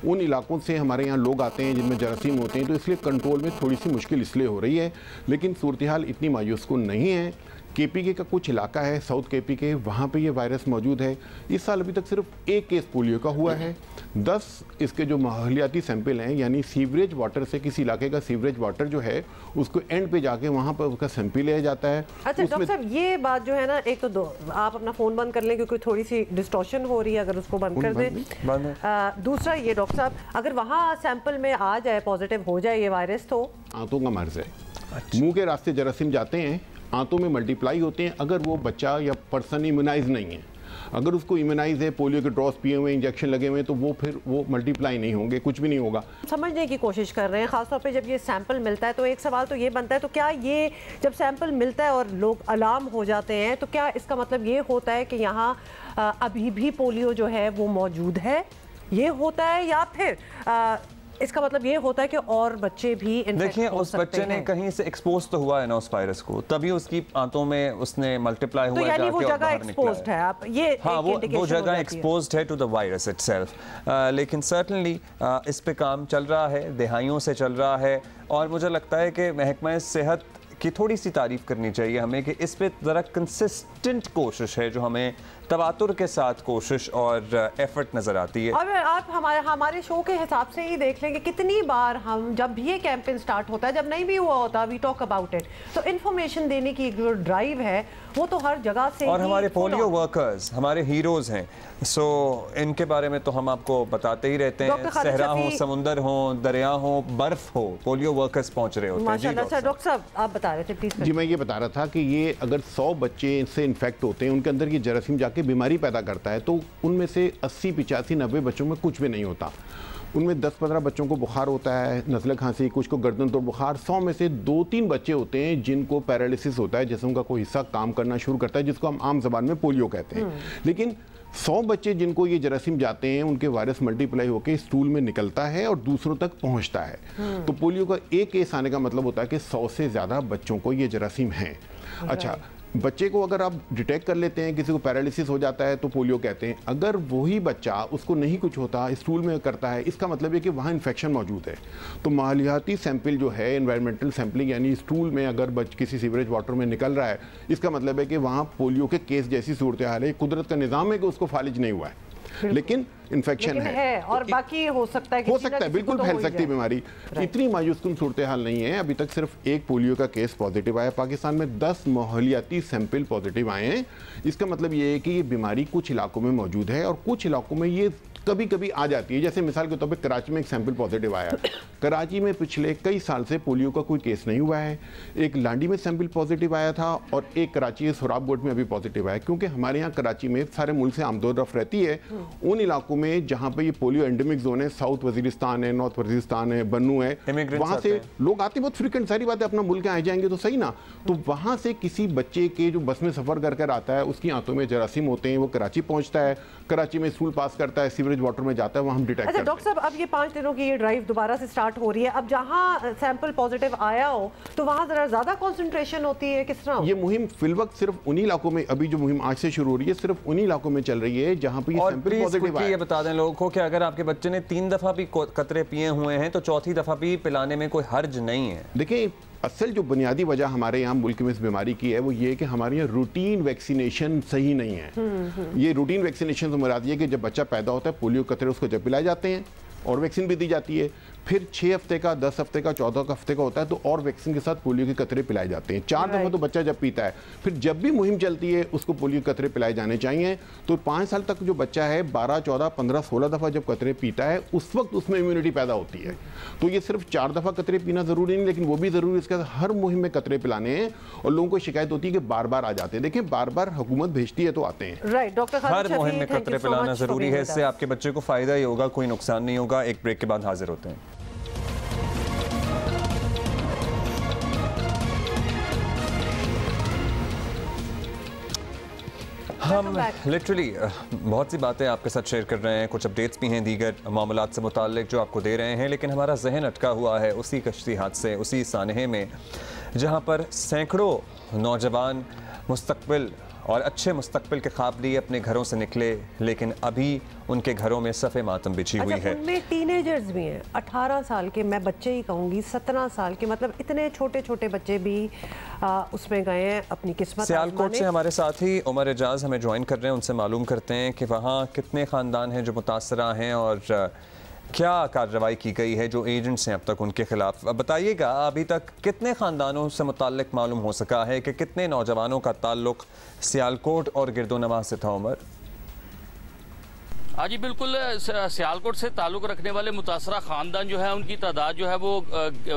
उन इलाकों से हमारे यहाँ लोग आते हैं जिनमें जरासीम होते हैं, तो इसलिए कंट्रोल में थोड़ी सी मुश्किल इसलिए हो रही है। लेकिन सूरत हाल इतनी मायूस कुन नहीं है। KPK का कुछ इलाका है, साउथ KPK, वहाँ पे ये वायरस मौजूद है। इस साल अभी तक सिर्फ 1 केस पोलियो का हुआ है। 10 इसके जो माहौलियाती सैंपल हैं, यानी सीवरेज वाटर से किसी इलाके का सीवरेज वाटर जो है उसको एंड पे जाके वहाँ पर उसका सैंपल लिया जाता है। अच्छा डॉक्टर साहब, ये बात जो है ना, एक तो आप अपना फ़ोन बंद कर लें क्योंकि थोड़ी सी डिस्टॉर्शन हो रही है, अगर उसको बंद कर दें। दूसरा ये डॉक्टर साहब, अगर वहाँ सैंपल में आ जाए, पॉजिटिव हो जाए ये वायरस, तो आंतों का मर्ज है। मुँह के रास्ते जरासीम जाते हैं, आंतों में मल्टीप्लाई होते हैं। अगर वो बच्चा या पर्सन इम्यूनाइज नहीं है, अगर उसको इम्यूनाइज है, पोलियो के ड्रॉप्स पिए हुए, इंजेक्शन लगे हुए हैं, तो वो फिर वो मल्टीप्लाई नहीं होंगे, कुछ भी नहीं होगा। समझने की कोशिश कर रहे हैं, खासतौर पे जब ये सैंपल मिलता है तो एक सवाल तो ये बनता है, तो क्या ये जब सैंपल मिलता है और लोग अलार्म हो जाते हैं, तो क्या इसका मतलब ये होता है कि यहाँ अभी भी पोलियो जो है वो मौजूद है, ये होता है, या फिर इसका मतलब ये होता है कि और बच्चे भी देखिए उस बच्चे ने कहीं से एक्सपोज तो हुआ है ना उस वायरस को, तभी उसकी आंतों में उसने मल्टीप्लाई हुआ, तो यानी वो जगह एक्सपोज्ड है। आप ये हाँ, वो जगह एक्सपोज्ड है टू द वायरस इटसेल्फ। लेकिन सर्टनली इस पे काम चल रहा है, दहाइयों से चल रहा है, और मुझे लगता है कि महकमा सेहत की थोड़ी सी तारीफ करनी चाहिए हमें कि इस पे ज़रा कंसिस्टेंट कोशिश है, जो हमें तवातुर के साथ कोशिश और एफर्ट नज़र आती है। और आप हमारे शो के हिसाब से ही देख लेंगे कितनी बार हम, जब भी ये कैंपेन स्टार्ट होता है, जब नहीं भी हुआ होता, वी टॉक अबाउट इट, तो इन्फॉर्मेशन देने की जो ड्राइव है वो तो हर जगह से। और हमारे पोलियो वर्कर्स हमारे हीरोज़ हैं, सो इनके बारे में तो हम आपको बताते ही रहते हैं। सहरा हो, समुंदर हो, दरिया हो, बर्फ हो, पोलियो वर्कर्स पहुंच रहे होते हैं। माशाल्लाह। डॉक्टर साहब आप बता रहे थे, प्लीज। जी, मैं ये बता रहा था कि ये अगर 100 बच्चे इनसे इन्फेक्ट होते हैं, उनके अंदर ये जरासीम जाके बीमारी पैदा करता है, तो उनमें से 80, 85, 90 बच्चों में कुछ भी नहीं होता। उनमें 10-15 बच्चों को बुखार होता है, नज़ले खांसी, कुछ को गर्दन तोड़ बुखार। 100 में से 2-3 बच्चे होते हैं जिनको पैरालिसिस होता है, जैसे उनका कोई हिस्सा काम करना शुरू करता है, जिसको हम आम जबान में पोलियो कहते हैं। लेकिन 100 बच्चे जिनको ये जरासीम जाते हैं, उनके वायरस मल्टीप्लाई होकर स्टूल में निकलता है और दूसरों तक पहुंचता है। तो पोलियो का एक केस आने का मतलब होता है कि 100 से ज़्यादा बच्चों को ये जरासीम है। अच्छा, बच्चे को अगर आप डिटेक्ट कर लेते हैं, किसी को पैरालिसिस हो जाता है तो पोलियो कहते हैं। अगर वही बच्चा उसको नहीं कुछ होता, स्टूल में करता है, इसका मतलब है कि वहाँ इन्फेक्शन मौजूद है। तो माहौलियाती सैंपल जो है, एनवायरमेंटल सैंपलिंग, यानी स्टूल में अगर किसी सीवरेज वाटर में निकल रहा है, इसका मतलब है कि वहाँ पोलियो के केस जैसी सूरत हाल है। कुदरत का निज़ाम है कि उसको फालिज नहीं हुआ है, लेकिन इन्फेक्शन है और बाकी हो सकता है बिल्कुल फैल सकती है बीमारी। इतनी मायूसकुन सूरत हाल नहीं है। अभी तक सिर्फ एक पोलियो का केस पॉजिटिव आया पाकिस्तान में, 10 माहौलियाती सैंपल पॉजिटिव आए हैं। इसका मतलब ये है कि ये बीमारी कुछ इलाकों में मौजूद है और कुछ इलाकों में ये कभी कभी आ जाती है। जैसे मिसाल के तौर पे कराची में एक सैंपल पॉजिटिव आया। कराची में पिछले कई साल से पोलियो का कोई केस नहीं हुआ है। एक लांडी में सैंपल पॉजिटिव आया था और एक कराची सोराबकोट में अभी पॉजिटिव आया। क्योंकि हमारे यहाँ कराची में सारे मुल्क से आमदोरफ्त रफ रहती है, उन इलाकों में जहाँ पे ये पोलियो एंडेमिक जोन है, साउथ वजीरिस्तान है, नॉर्थ वजीरिस्तान है, बन्नू है, वहाँ से लोग आते बहुत फ्रिक्वेंट। सारी बात है, अपना मुल्क आ जाएंगे तो सही ना। तो वहाँ से किसी बच्चे के जो बस में सफर कर कर आता है, उसकी आंतों में जरासीम होते हैं, वो कराची पहुँचता है, कराची में स्कूल पास करता है, सीवरेज वाटर में जाता है, वहाँ हम डिटेक्ट करते हैं। डॉक्टर साहब, अब ये 5 दिनों की ये ड्राइव दोबारा से स्टार्ट हो रही है। अब जहाँ सैंपल पॉजिटिव आया हो तो वहाँ जरा ज्यादा कंसंट्रेशन होती है, किस तरह? ये मुहिम फिलवक्त सिर्फ उन्हीं इलाकों में, अभी जो मुहिम आज से शुरू हो रही है, सिर्फ उन्हीं इलाकों में चल रही है जहाँ पे ये सैंपल पॉजिटिव आया। ये बता दें लोगों को कि अगर आपके बच्चे ने 3 दफा भी कतरे पिए हुए हैं तो चौथी दफा भी पिलाने में कोई हर्ज नहीं है। देखिए, असल जो बुनियादी वजह हमारे यहाँ मुल्क में इस बीमारी की है वो ये है कि हमारे यहाँ रूटीन वैक्सीनेशन सही नहीं है। ये रूटीन वैक्सीनेशन से मुराद ये कि जब बच्चा पैदा होता है, पोलियो कतरे उसको जब पिलाए जाते हैं और वैक्सीन भी दी जाती है, फिर 6 हफ्ते का, 10 हफ्ते का, 14 हफ्ते का होता है तो और वैक्सीन के साथ पोलियो के कतरे पिलाए जाते हैं। 4 दफा तो बच्चा जब पीता है, फिर जब भी मुहिम चलती है उसको पोलियो के कतरे पिलाए जाने चाहिए। तो 5 साल तक जो बच्चा है 12, 14, 15, 16 दफा जब कतरे पीता है, उस वक्त उसमें इम्यूनिटी पैदा होती है। तो ये सिर्फ 4 दफा कतरे पीना जरूरी नहीं, लेकिन वो भी जरूरी, इसके साथ हर मुहिम में कतरे पिलाने हैं। और लोगों को शिकायत होती है कि बार बार आ जाते हैं। देखिए, बार बार हुकूमत भेजती है तो आते हैं। राइट डॉक्टर, हर मुहिम में कतरे पिलाना जरूरी है। इससे आपके बच्चे को फायदा ही होगा, कोई नुकसान नहीं होगा। एक ब्रेक के बाद हाजिर होते हैं। हम लिटरली बहुत सी बातें आपके साथ शेयर कर रहे हैं, कुछ अपडेट्स भी हैं दीगर मामलात से मुताल्लिक जो आपको दे रहे हैं, लेकिन हमारा जहन अटका हुआ है उसी कश्ती हादसे, उसी सानहे में जहां पर सैकड़ों नौजवान मुस्तकबिल और अच्छे मुस्तकबिल के ख्वाब लिए अपने घरों से निकले, लेकिन अभी उनके घरों में सफ़े मातम बिछी हुई है। उनमें टीनेजर्स भी हैं, 18 साल के, मैं बच्चे ही कहूँगी, 17 साल के, मतलब इतने छोटे छोटे बच्चे भी उसमें गए हैं अपनी किस्मत। सियालकोट से हमारे साथी उमर एजाज हमें ज्वाइन कर रहे हैं, उनसे मालूम करते हैं कि वहाँ कितने ख़ानदान हैं जो मुतासरा हैं और क्या कार्रवाई की गई है जो एजेंट्स हैं अब तक उनके खिलाफ। बताइएगा, अभी तक कितने ख़ानदानों से मुताल्लिक मालूम हो सका है कि कितने नौजवानों का ताल्लुक सियालकोट और गिरदोनवा से था? उमर हाँ जी बिल्कुल, सियालकोट से ताल्लुक़ रखने वाले मुतासरा ख़ानदान जो है उनकी तादाद जो है वो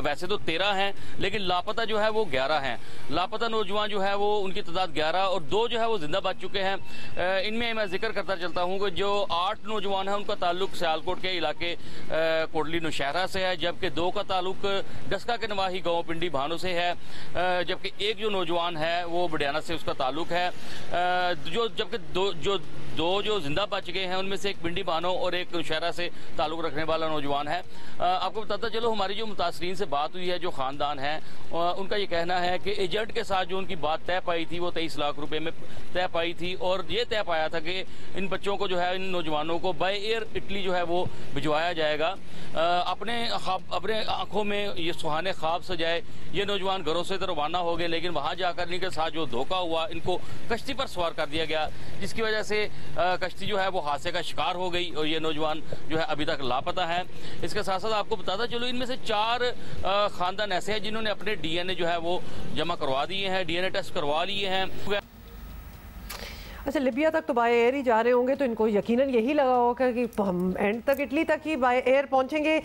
वैसे तो 13 हैं, लेकिन लापता जो है वो 11 हैं। लापता नौजवान जो है वो उनकी तादाद 11 और 2 जो है वो जिंदा बच चुके हैं। इनमें मैं जिक्र करता चलता हूँ कि जो 8 नौजवान हैं उनका ताल्लुक सियालकोट के इलाके कोटली नौशहरा से है, जबकि 2 का ताल्लुक डस्का के नवाही गाँव पिंडी भानों से है, जबकि एक जो नौजवान है वो बडियाना से उसका ताल्लुक है। जबकि दो जो जिंदा बच गए हैं उनमें से एक पिंडी बानो और एक नौशहरा से ताल्लुक़ रखने वाला नौजवान है। आपको बताता चलो, हमारी जो मुतासरीन से बात हुई है, जो ख़ानदान है, उनका ये कहना है कि एजेंट के साथ जो उनकी बात तय पाई थी वो 23 लाख रुपए में तय पाई थी और ये तय पाया था कि इन बच्चों को जो है, इन नौजवानों को बाय एयर इटली जो है वो भिजवाया जाएगा। अपने आंखों में ये सुहाने ख्वाब सजाए ये नौजवान घरों से तो रवाना हो गए, लेकिन वहाँ जाकर इनके साथ जो धोखा हुआ, इनको कश्ती पर सवार कर दिया गया, जिसकी वजह से कश्ती जो है वो हादसे का शिकार हो गई और ये नौजवान जो है अभी तक लापता है। इसके साथ साथ आपको बताता चलो, इनमें से 4 ख़ानदान ऐसे हैं जिन्होंने अपने डीएनए जो है वो जमा करवा दिए हैं, डीएनए टेस्ट करवा लिए हैं। अच्छा, लिबिया तक तो बाय एयर ही जा रहे होंगे, तो इनको यकीनन यही लगा होगा कि हम एंड तक इटली तक ही बाय एयर पहुंचेंगे।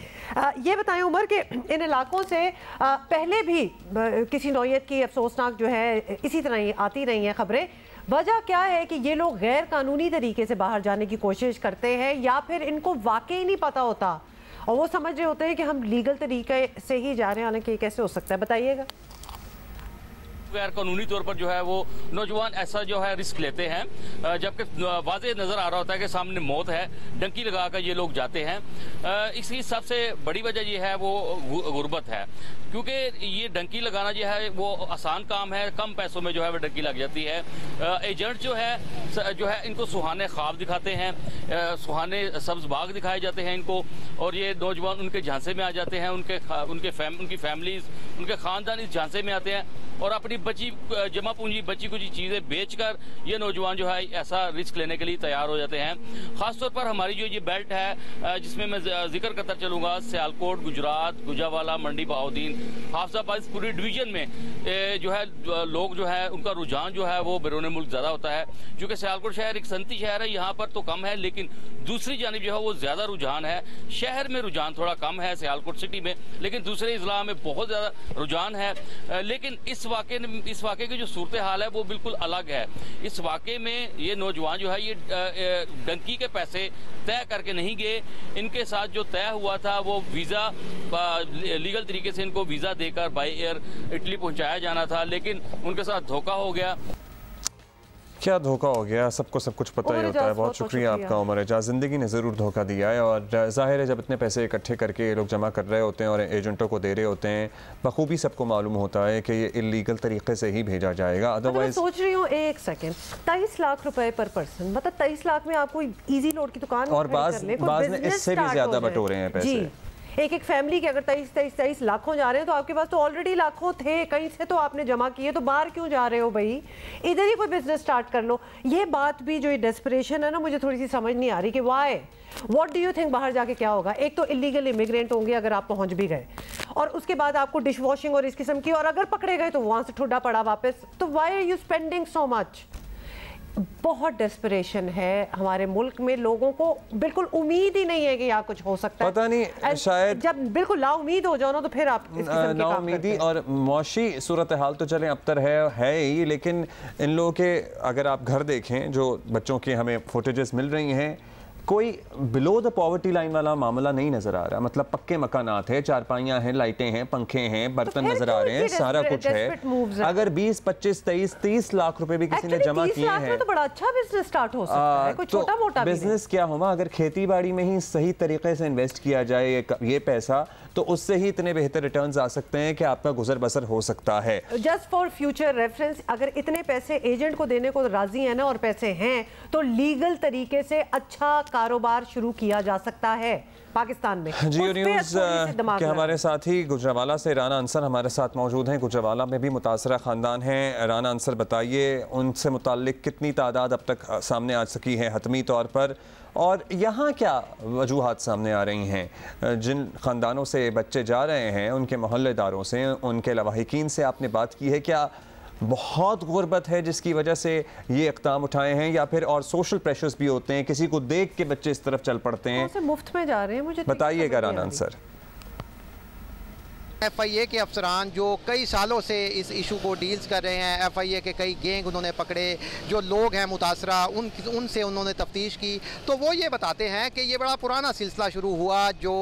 ये बताएं उमर के इन इलाकों से पहले भी किसी नौयत की अफसोसनाक जो है इसी तरह ही आती रही हैं खबरें। वजह क्या है कि ये लोग गैर कानूनी तरीके से बाहर जाने की कोशिश करते हैं या फिर इनको वाकई नहीं पता होता और वो समझ रहे होते हैं कि हम लीगल तरीके से ही जा रहे हैं, हालांकि कैसे हो सकता है, बताइएगा। गैर कानूनी तौर पर जो है वो नौजवान ऐसा जो है रिस्क लेते हैं, जबकि वाज़ेह नज़र आ रहा होता है कि सामने मौत है, डंकी लगाकर ये लोग जाते हैं। इसकी सबसे बड़ी वजह ये है वो गुर्बत है, क्योंकि ये डंकी लगाना जो है वो आसान काम है, कम पैसों में जो है वो डंकी लग जाती है। एजेंट जो है इनको सुहाने ख्वाब दिखाते हैं, सुहाने सब्ज बाग दिखाए जाते हैं इनको, और ये नौजवान उनके झांसे में आ जाते हैं, उनकी फैमिलीज, उनके ख़ानदान इस झांसे में आते हैं और अपनी जमा पूंजी बची कुछ चीज़ें बेचकर ये नौजवान जो है ऐसा रिस्क लेने के लिए तैयार हो जाते हैं। ख़ासतौर पर हमारी जो ये बेल्ट है जिसमें मैं जिक्र करता चलूँगा, सियालकोट, गुजरात, गुजरावाला, मंडी बहाउद्दीन, हाफिजाबाद, पूरी डिवीजन में जो है लोग जो है उनका रुझान जो है वो बैरून मुल्क ज़्यादा होता है। क्योंकि सियालकोट शहर एक सनती शहर है, यहाँ पर तो कम है, लेकिन दूसरी जानिब जो है वो ज़्यादा रुझान है। शहर में रुझान थोड़ा कम है सियालकोट सिटी में, लेकिन दूसरे इज़ला में बहुत ज़्यादा रुझान है। लेकिन इस वाक़े की जो सूरत हाल है वो बिल्कुल अलग है। इस वाक़े में ये नौजवान जो है ये डंकी के पैसे तय करके नहीं गए, इनके साथ जो तय हुआ था वो वीज़ा लीगल तरीके से इनको वीज़ा देकर बाय एयर इटली पहुंचाया जाना था, लेकिन उनके साथ धोखा हो गया। क्या धोखा हो गया, सबको सब कुछ पता ही होता है। बहुत शुक्रिया आपका उमर एजाज, ज़िंदगी ने ज़रूर धोखा दिया है। और ज़ाहिर है जब इतने पैसे इकट्ठे करके ये लोग जमा कर रहे होते हैं और एजेंटों को दे रहे होते हैं, बखूबी सबको मालूम होता है कि ये इलीगल तरीके से ही भेजा जाएगा। अदरवाइज सोच रही हूँ एक सेकेंड, 23 लाख रुपए पर पर्सन, मतलब 23 लाख में आपको इजी लोड की दुकान और बाज़ ने इससे भी ज़्यादा बटोरे हैं पैसे। एक फैमिली के अगर 23 लाखों जा रहे हैं तो आपके पास तो ऑलरेडी लाखों थे, कहीं से तो आपने जमा किए, तो बाहर क्यों जा रहे हो भाई, इधर ही कोई बिजनेस स्टार्ट कर लो। ये बात भी जो ये डेस्परेशन है ना, मुझे थोड़ी सी समझ नहीं आ रही कि why, what do you think बाहर जाके क्या होगा। एक तो इलीगल इमिग्रेंट होंगे अगर आप पहुंच भी गए, और उसके बाद आपको डिश वॉशिंग और इस किस्म की, और अगर पकड़े गए तो वहां से ठुड्डा पड़ा वापस, तो why are you spending so much. बहुत डेस्परेशन है हमारे मुल्क में, लोगों को बिल्कुल उम्मीद ही नहीं है कि यहाँ कुछ हो सकता है। पता नहीं शायद जब बिल्कुल ला उम्मीद हो जाओ ना तो फिर आप ना उम्मीदी और मौशी सूरत हाल तो चलें अब तक है ही, लेकिन इन लोगों के अगर आप घर देखें जो बच्चों की हमें फुटेजेस मिल रही हैं, कोई बिलो द पॉवर्टी लाइन वाला मामला नहीं नजर आ रहा। मतलब पक्के मकानात है, चारपाइयाँ हैं, लाइटें हैं, पंखे हैं, बर्तन नजर आ रहे हैं, सारा कुछ है। अगर 20, 25, 23, 30 लाख रुपए भी किसी ने जमा किए हैं तो बड़ा अच्छा बिजनेस स्टार्ट हो सकता है, कोई छोटा मोटा बिजनेस क्या होगा। अगर खेती बाड़ी में ही सही तरीके से इन्वेस्ट किया जाए ये पैसा, तो उससे ही इतने बेहतर रिटर्न्स आ सकते हैं कि आपका गुजर बसर हो सकता है। जस्ट फॉर फ्यूचर रेफरेंस, अगर इतने पैसे एजेंट को देने को राजी है ना और पैसे हैं, तो लीगल तरीके से अच्छा कारोबार शुरू किया जा सकता है पाकिस्तान में। जियो न्यूज़ के हमारे साथी गुजरावाला से राना अंसर हमारे साथ मौजूद हैं। गुजरावाला में भी मुतासरा ख़ानदान हैं। राना अंसर, बताइए उनसे मुताल्लिक कितनी तादाद अब तक सामने आ सकी है हतमी तौर पर, और यहाँ क्या वजूहात सामने आ रही हैं। जिन ख़ानदानों से बच्चे जा रहे हैं, उनके मोहल्लेदारों से, उनके लवाहिकीन से आपने बात की है, क्या बहुत गुर्बत है जिसकी वजह से ये इक़दाम उठाए हैं, या फिर और सोशल प्रेशर्स भी होते हैं, किसी को देख के बच्चे इस तरफ चल पड़ते हैं? मुफ्त में जा रहे हैं, मुझे बताइएगा राना अंसर। FIA के अफसरान जो कई सालों से इस इशू को डील्स कर रहे हैं, FIA के कई गैंग उन्होंने पकड़े, जो लोग हैं मुतासरा उनसे उन्होंने तफ्तीश की, तो वो ये बताते हैं कि ये बड़ा पुराना सिलसिला शुरू हुआ जो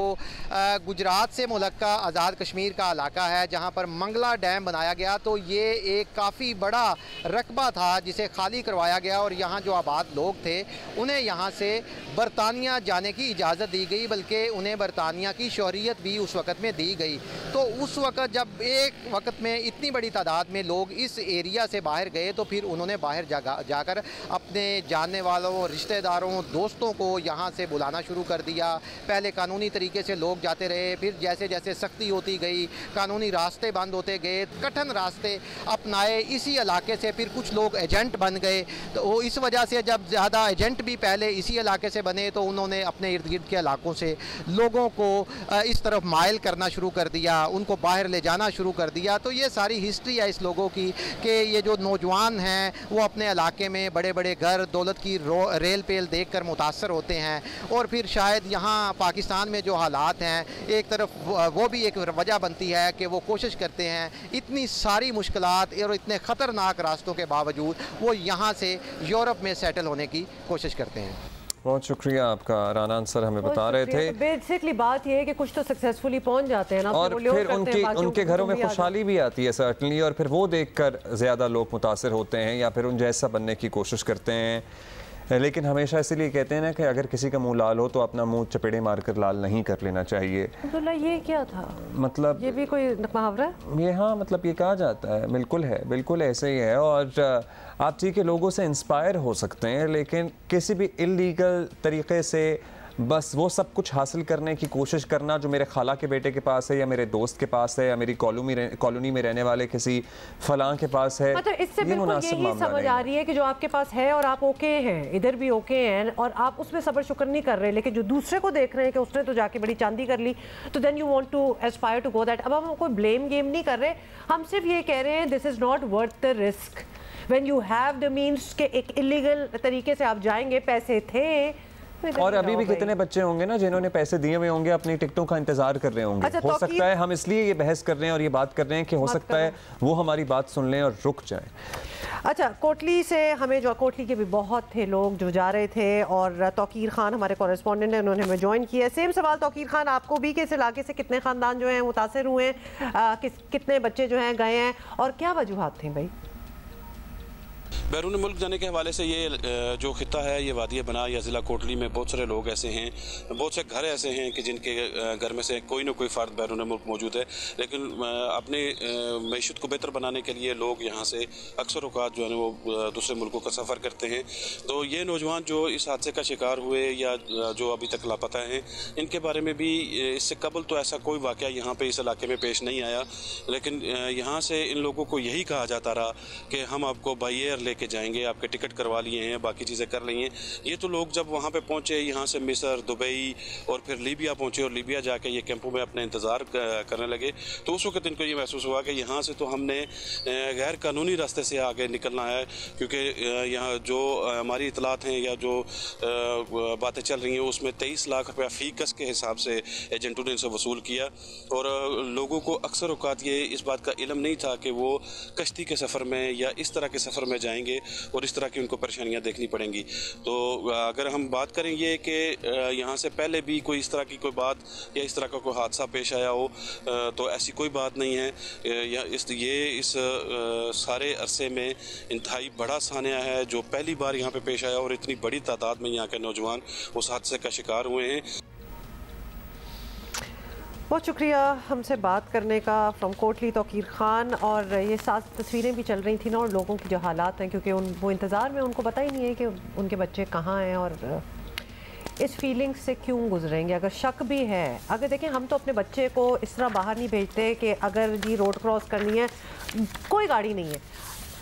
गुजरात से मुलक्का आज़ाद कश्मीर का इलाका है, जहाँ पर मंगला डैम बनाया गया। तो ये एक काफ़ी बड़ा रकबा था जिसे खाली करवाया गया, और यहाँ जो आबाद लोग थे उन्हें यहाँ से बरतानिया जाने की इजाज़त दी गई, बल्कि उन्हें बरतानिया की शौहरियत भी उस वक़्त में दी गई। तो उस वक़्त जब एक वक़्त में इतनी बड़ी तादाद में लोग इस एरिया से बाहर गए, तो फिर उन्होंने बाहर जाकर अपने जानने वालों, रिश्तेदारों, दोस्तों को यहाँ से बुलाना शुरू कर दिया। पहले कानूनी तरीके से लोग जाते रहे, फिर जैसे जैसे सख्ती होती गई, कानूनी रास्ते बंद होते गए, कठिन रास्ते अपनाए इसी इलाके से, फिर कुछ लोग एजेंट बन गए। तो इस वजह से जब ज़्यादा एजेंट भी पहले इसी इलाके से बने, तो उन्होंने अपने इर्द गिर्द के इलाकों से लोगों को इस तरफ माइल करना शुरू कर दिया, उनको बाहर ले जाना शुरू कर दिया। तो ये सारी हिस्ट्री है इस लोगों की कि ये जो नौजवान हैं वो अपने इलाके में बड़े बड़े घर, दौलत की रेल पेल देखकर मुतासर होते हैं, और फिर शायद यहाँ पाकिस्तान में जो हालात हैं, एक तरफ वो भी एक वजह बनती है कि वो कोशिश करते हैं इतनी सारी मुश्किलात और इतने ख़तरनाक रास्तों के बावजूद वो यहाँ से यूरोप में सेटल होने की कोशिश करते हैं। बहुत शुक्रिया आपका। राना अंसर हमें बता रहे थे। बेसिकली बात ये है कि कुछ तो सक्सेसफुली पहुंच जाते हैं ना, और फिर उनके घरों में खुशहाली भी आती है सर्टनली, और फिर वो देखकर ज़्यादा लोग मुतासिर होते हैं या फिर उन जैसा बनने की कोशिश करते हैं। लेकिन हमेशा इसीलिए कहते हैं ना कि अगर किसी का मुंह लाल हो तो अपना मुंह चपेड़े मारकर लाल नहीं कर लेना चाहिए। ये क्या था? मतलब ये भी कोई मुहावरा है? ये हाँ, मतलब ये कहा जाता है। बिल्कुल है, बिल्कुल ऐसे ही है। और आप ठीक है लोगों से इंस्पायर हो सकते हैं, लेकिन किसी भी इलीगल तरीके से बस वो सब कुछ हासिल करने की कोशिश करना जो मेरे खाला के बेटे के पास है या मेरे दोस्त के पास है या मेरी कॉलोनी में रहने वाले किसी फलां के पास है, मतलब इससे बिल्कुल यही समझ आ रही है कि जो आपके पास है और आप ओके हैं, इधर भी ओके हैं और आप उसमें सब्र शुक्र नहीं कर रहे, लेकिन जो दूसरे को देख रहे हैं कि उसने तो जाके बड़ी चांदी कर ली, तो then you want to aspire to go that. अब हम कोई ब्लेम गेम नहीं कर रहे, हम सिर्फ ये कह रहे हैं this is not worth the risk when you have the means के एक इलीगल तरीके से आप जाएंगे, पैसे थे। और अभी भी कितने बच्चे होंगे ना जिन्होंने पैसे दिए हुए होंगे, अपनी टिकटों का इंतजार कर रहे होंगे। हो सकता है हम इसलिए ये बहस कर रहे हैं और ये बात कर रहे हैं कि हो सकता है वो हमारी बात सुन लें और रुक जाएं। अच्छा, कोटली से हमें जो कोटली के भी बहुत थे लोग जो जा रहे थे, और तौकीर खान हमारे कॉरेस्पॉन्डेंट हैं, उन्होंने हमें ज्वाइन किया है। सेम सवाल तौकीर खान आपको भी कि इस इलाके से कितने ख़ानदान जो हैं मुतासर हुए हैं, कितने बच्चे जो हैं गए हैं और क्या वजूहात थे भाई? बैरून मुल्क जाने के हवाले से ये जो खिता है, ये वादी बना या ज़िला कोटली में बहुत सारे लोग ऐसे हैं, बहुत से घर ऐसे हैं कि जिनके घर में से कोई ना कोई फ़र्द बैरून मुल्क मौजूद है, लेकिन अपने मैशत को बेहतर बनाने के लिए लोग यहाँ से अक्सर औक़ात जो है वो दूसरे मुल्कों का सफ़र करते हैं। तो ये नौजवान जो इस हादसे का शिकार हुए या जो अभी तक लापता हैं, इनके बारे में भी इससे कबल तो ऐसा कोई वाक़या यहाँ पर इस इलाके में पेश नहीं आया, लेकिन यहाँ से इन लोगों को यही कहा जाता रहा कि हम आपको बाई एयर लेके जाएंगे, आपके टिकट करवा लिए हैं, बाकी चीज़ें कर ली हैं। ये तो लोग जब वहाँ पे पहुँचे, यहाँ से मिस्र, दुबई और फिर लीबिया पहुँचे और लीबिया जाके ये कैंपों में अपने इंतज़ार करने लगे, तो उस वक्त इनको ये महसूस हुआ कि यहाँ से तो हमने गैर कानूनी रास्ते से आगे निकलना है, क्योंकि यहाँ जो हमारी इतलात हैं या जो बातें चल रही हैं उसमें 23 लाख रुपया फ़ी कस के हिसाब से एजेंटों ने इनसे वसूल किया। और लोगों को अक्सर औक़ात ये इस बात का इल्म नहीं था कि वो कश्ती के सफ़र में या इस तरह के सफ़र में जाएंगे और इस तरह की उनको परेशानियां देखनी पड़ेंगी। तो अगर हम बात करें ये कि यहाँ से पहले भी कोई इस तरह की कोई बात या इस तरह का कोई हादसा पेश आया हो, तो ऐसी कोई बात नहीं है। इस सारे अरसे में इंतहाई बड़ा सानिया है जो पहली बार यहाँ पे पेश आया और इतनी बड़ी तादाद में यहाँ के नौजवान उस हादसे का शिकार हुए हैं। बहुत शुक्रिया हमसे बात करने का फ्रॉम कोटली तौकीर खान। और ये साथ तस्वीरें भी चल रही थी ना, और लोगों की जो हालात हैं, क्योंकि वो इंतज़ार में, उनको पता ही नहीं है कि उनके बच्चे कहाँ हैं और इस फीलिंग से क्यों गुजरेंगे। अगर शक भी है, अगर देखें हम तो अपने बच्चे को इस तरह बाहर नहीं भेजते कि अगर जी रोड क्रॉस करनी है, कोई गाड़ी नहीं है,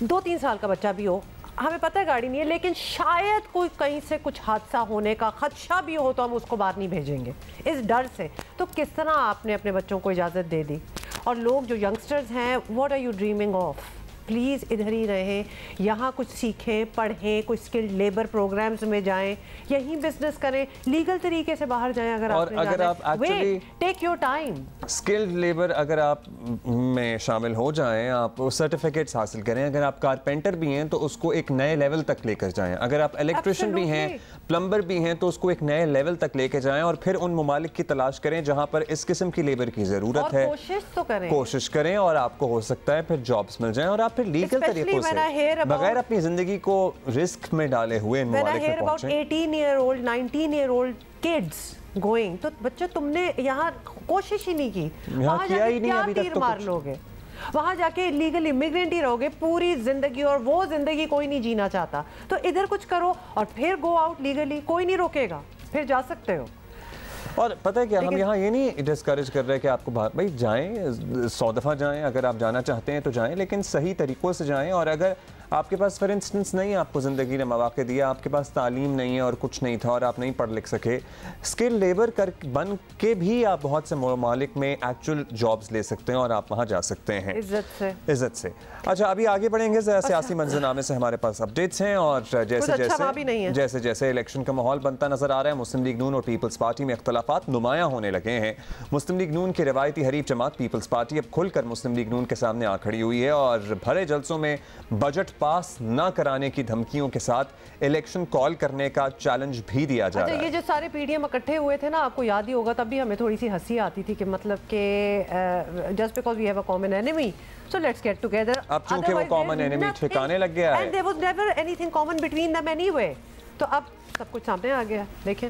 2-3 साल का बच्चा भी हो, हमें पता है गाड़ी नहीं है, लेकिन शायद कोई कहीं से कुछ हादसा होने का खदशा भी हो तो हम उसको बाहर नहीं भेजेंगे इस डर से। तो किस तरह आपने अपने बच्चों को इजाज़त दे दी? और लोग जो यंगस्टर्स हैं, what are you dreaming of? Please इधर ही रहें, यहाँ कुछ सीखें, पढ़ें, कुछ स्किल्ड लेबर प्रोग्राम्स में जाएं, यहीं बिजनेस करें, लीगल तरीके से बाहर जाएं। अगर आप actually take your time, skilled labour अगर आप में शामिल हो जाएं, आप सर्टिफिकेट्स हासिल करें। अगर आप कारपेंटर भी हैं तो उसको एक नए लेवल तक लेकर जाएं। अगर आप इलेक्ट्रिशियन भी हैं, प्लम्बर भी हैं, तो उसको एक नए लेवल तक लेकर जाएं और फिर उन ममालिक की तलाश करें जहाँ पर इस किस्म की लेबर की ज़रूरत है। कोशिश करें और आपको हो सकता है फिर जॉब्स मिल जाएं और आप फिर लीगल तरीकों से बगैर अपनी जिंदगी को रिस्क में डाले हुए ममालिक में पहुंचे। 18-year-old 19-year-old किड्स गोइंग, तो बच्चे तुमने यहाँ कोशिश ही नहीं की, वहाँ जाके क्या तीर मार लोगे? वहाँ जाके इलीगल इमिग्रेंट ही रहोगे पूरी जिंदगी, और वो जिंदगी कोई नहीं जीना चाहता। तो इधर कुछ करो और फिर गो आउट लीगली, कोई नहीं रोकेगा, फिर जा सकते हो। और पता है क्या, हम यहाँ ये नहीं डिस्करेज कर रहे कि आपको भाई जाएं, 100 दफ़ा जाएं, अगर आप जाना चाहते हैं तो जाएं, लेकिन सही तरीक़ों से जाएं। और अगर आपके पास फॉर इंस्टेंस नहीं, आपको ज़िंदगी ने मौक़े दिया, आपके पास तालीम नहीं है और कुछ नहीं था और आप नहीं पढ़ लिख सके, स्किल लेबर कर बन के भी आप बहुत से ममालिक में एक्चुअल जॉब्स ले सकते हैं और आप वहाँ जा सकते हैं इज़्ज़त से। अच्छा, अभी आगे बढ़ेंगे, सियासी मंजरनामे से हमारे पास अपडेट्स हैं और जैसे जैसे इलेक्शन का माहौल बनता नज़र आ रहा है, मुस्लिम लीग नून और पीपल्स पार्टी में इख्तलाफ इख्तिलाफात नुमायां होने लगे हैं। मुस्लिम लीग नून की रिवायती हरीफ जमात पीपल्स पार्टी अब खुलकर मुस्लिम लीग नून के सामने आ खड़ी हुई है और भरे जलसों में बजट पास न कराने की धमकियों के साथ इलेक्शन कॉल करने का चैलेंज भी दिया जा रहा है। ये जो सारे पीडीएम इकट्ठे हुए थे ना, आपको याद ही होगा, तब भी हमें थोड़ी सी हंसी आती थी कि मतलब कि just because we have a common enemy so let's get together. अब चूंकि वो कॉमन एनिमी ठिकाने लग गया है and there was never anything common between them anyway, तो अब सब कुछ सामने आ गया। देखें,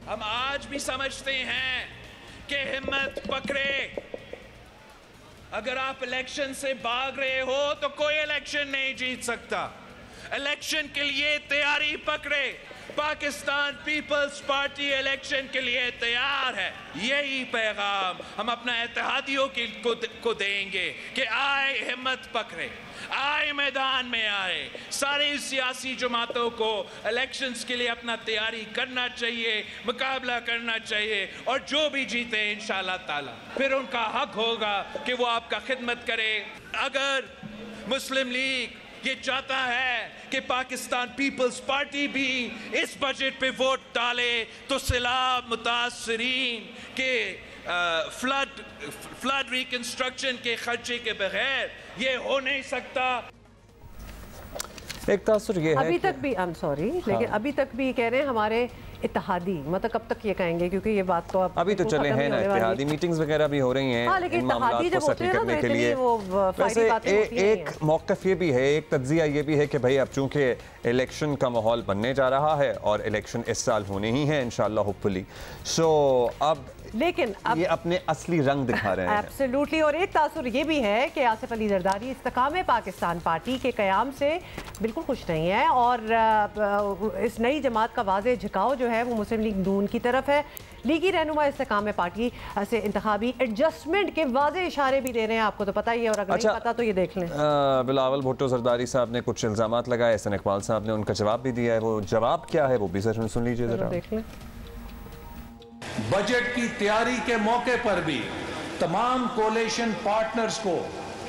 हम आज भी समझते हैं कि हिम्मत पकड़े, अगर आप इलेक्शन से भाग रहे हो तो कोई इलेक्शन नहीं जीत सकता। इलेक्शन के लिए तैयारी पकड़े। पाकिस्तान पीपल्स पार्टी इलेक्शन के लिए तैयार है। यही पैगाम हम अपना इत्तेहादियों को देंगे कि आए, हिम्मत पकड़े, आए, मैदान में आए। सारी सियासी जमातों को इलेक्शंस के लिए अपना तैयारी करना चाहिए, मुकाबला करना चाहिए और जो भी जीते इंशाल्लाह ताला फिर उनका हक होगा कि वो आपका खिदमत करे। अगर मुस्लिम लीग ये चाहता है कि पाकिस्तान पीपल्स पार्टी भी इस बजट पे वोट डाले तो सैलाब मुतासरीन के फ्लड रिकंस्ट्रक्शन के खर्चे के बगैर ये हो नहीं सकता। एक तासुर ये है अभी तक भी आई एम सॉरी, लेकिन अभी तक भी कह रहे हैं हमारे इत्तेहादी, मतलब कब तक ये कहेंगे, क्योंकि ये बात तो अभी तो चले हैं ना, इत्तेहादी मीटिंग्स वगैरह भी हो रही हैं। हाँ, लेकिन इत्तेहादी जब होते हैं ना तो इतनी वो वैसे एक मौक़िफ़ ये भी है, एक तज्ज़िया ये भी है कि भाई अब चूंकि इलेक्शन का माहौल बनने जा रहा है और इलेक्शन इस साल होने ही है इंशाल्लाह होपफुली, सो अब लेकिन अब ये अपने असली रंग दिखा रहे हैं। एब्सोल्युटली। और एक तासुर ये भी है कि आसिफ अली जरदारी इस्तेकाम पाकिस्तान पार्टी के क़याम से बिल्कुल खुश नहीं है और इस नई जमात का वाज़ेह झुकाव जो है वो मुस्लिम लीग नून की तरफ है। लीगी रहनुमा इस्तेकाम पार्टी से इंतखाबी एडजस्टमेंट के वाज़ेह इशारे भी दे रहे हैं, आपको तो पता ही है, और अगर नहीं पता तो ये देख लें। बिलावल भुट्टो जरदारी साहब ने कुछ इल्ज़ामात लगाए, एहसन इकबाल साहब ने उनका जवाब भी दिया है। वो जवाब क्या है वो भी सर सुन लीजिए जरा, देख लें। बजट की तैयारी के मौके पर भी तमाम कोलिशन पार्टनर्स को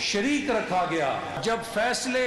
शरीक रखा गया। जब फैसले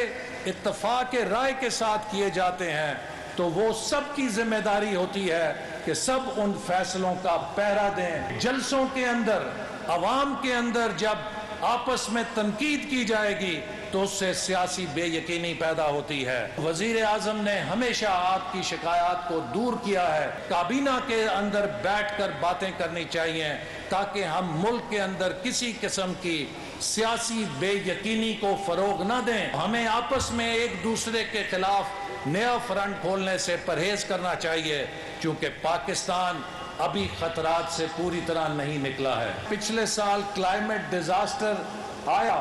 इत्तफाक राय के साथ किए जाते हैं तो वो सबकी जिम्मेदारी होती है कि सब उन फैसलों का पहरा दें। जलसों के अंदर, अवाम के अंदर जब आपस में तनकीद की जाएगी तो उससे सियासी बेयकीनी पैदा होती है। वजीर आजम ने हमेशा आपकी शिकायत को दूर किया है। काबीना के अंदर बैठकर बातें करनी चाहिए ताकि हम मुल्क के अंदर किसी किस्म की सियासी बेयकीनी को फरोग न दें। हमें आपस में एक दूसरे के खिलाफ नया फ्रंट खोलने से परहेज करना चाहिए, क्योंकि पाकिस्तान अभी खतरात से पूरी तरह नहीं निकला है। पिछले साल क्लाइमेट डिजास्टर आया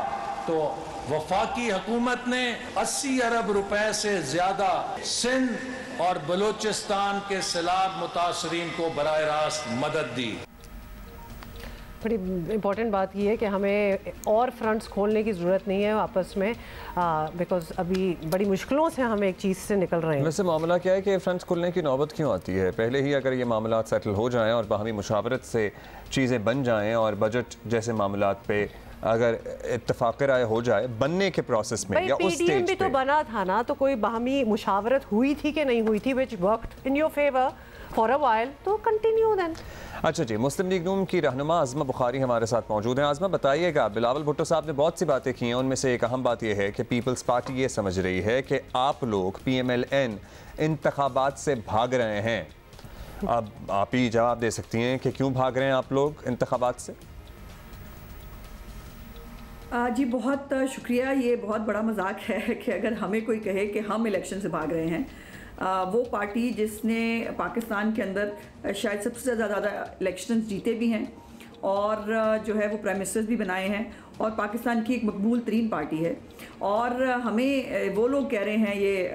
तो वफाकी हुकूमत ने 80 अरब रुपए से ज्यादा सिंध और बलूचिस्तान के सैलाब मुतासरीन को बराह रास्त मदद दी। बड़ी इम्पॉर्टेंट बात यह है कि हमें और फ्रंट्स खोलने की ज़रूरत नहीं है आपस में, बिकॉज अभी बड़ी मुश्किलों से हम एक चीज़ से निकल रहे हैं। वैसे मामला क्या है कि फ्रंट्स खुलने की नौबत क्यों आती है? पहले ही अगर ये मामला सेटल हो जाएं और बाहमी मुशावरत से चीज़ें बन जाएं और बजट जैसे मामलात पे अगर इत्तफाक राय हो जाए बनने के प्रोसेस में या उस स्टेज भी तो बना था ना, तो कोई बाहमी मुशावरत हुई थी कि नहीं हुई थी, which worked in your favour for a while, तो कंटिन्यू देन। अच्छा जी, मुस्लिम लीग नून की रहनुमा आज़मा बुखारी हमारे साथ मौजूद हैं। आज़मा बताइएगा, बिलावल भुट्टो साहब ने बहुत सी बातें की हैं, उनमें से एक अहम बात यह है कि पीपल्स पार्टी ये समझ रही है कि आप लोग PMLN इंतखाबात से भाग रहे हैं। अब आप ही जवाब दे सकती हैं कि क्यों भाग रहे हैं आप लोग इंतखाबात से? जी बहुत शुक्रिया। ये बहुत बड़ा मजाक है कि अगर हमें कोई कहे कि हम इलेक्शन से भाग रहे हैं। वो पार्टी जिसने पाकिस्तान के अंदर शायद सबसे ज़्यादा इलेक्शंस जीते भी हैं और जो है वो प्राइम मिनिस्टर्स भी बनाए हैं और पाकिस्तान की एक मकबूल तरीन पार्टी है, और हमें वो लोग कह रहे हैं ये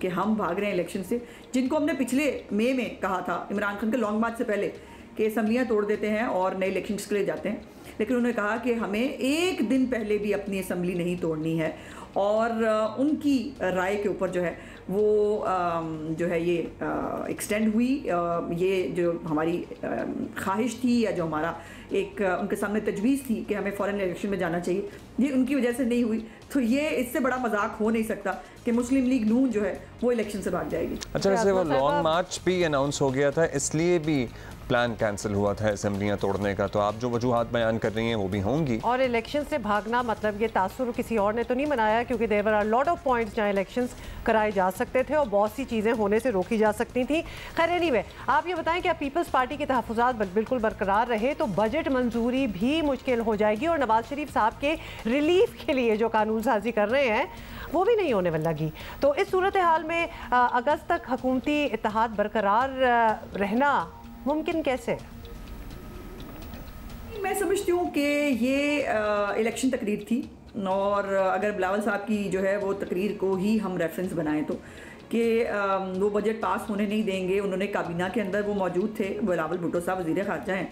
कि हम भाग रहे हैं इलेक्शन से, जिनको हमने पिछले मई में कहा था इमरान खान के लॉन्ग मार्च से पहले कि असम्बलियाँ तोड़ देते हैं और नए इलेक्शंस के लिए जाते हैं, लेकिन उन्होंने कहा कि हमें एक दिन पहले भी अपनी असम्बली नहीं तोड़नी है और उनकी राय के ऊपर जो है वो जो है ये एक्सटेंड हुई। ये जो हमारी ख्वाहिश थी या जो हमारा एक उनके सामने तजवीज़ थी कि हमें फ़ौरन इलेक्शन में जाना चाहिए, ये उनकी वजह से नहीं हुई। तो ये इससे बड़ा मजाक हो नहीं सकता कि मुस्लिम लीग नून जो है वो इलेक्शन से भाग जाएगी। अच्छा, वैसे वो लॉन्ग मार्च भी अनाउंस हो गया था, इसलिए भी प्लान कैंसिल हुआ था असेंबलियां तोड़ने का, तो आप जो वजूहात बयान कर रही हैं वो भी होंगी। और इलेक्शन से भागना मतलब ये तासुर किसी और ने तो नहीं मनाया, क्योंकि there were lot of points जहाँ इलेक्शंस कराए जा सकते थे और बहुत सी चीज़ें होने से रोकी जा सकती थी। खैर एनीवे, आप ये बताएं कि आप पीपल्स पार्टी के तहफ़्फ़ुज़ात बिल्कुल बरकरार रहे तो बजट मंजूरी भी मुश्किल हो जाएगी और नवाज शरीफ साहब के रिलीफ के लिए जो कानून साजी कर रहे हैं वो भी नहीं होने लगी। तो इस सूरत हाल में अगस्त तक हुकूमती इत्तेहाद बरकरार रहना मुमकिन कैसे? मैं समझती हूँ कि ये इलेक्शन तकरीर थी और अगर बिलावल साहब की जो है वो तकरीर को ही हम रेफरेंस बनाएं तो कि वो बजट पास होने नहीं देंगे। उन्होंने काबीना के अंदर वो मौजूद थे, बिलावल भुट्टो साहब वज़ीर ख़ारजा हैं,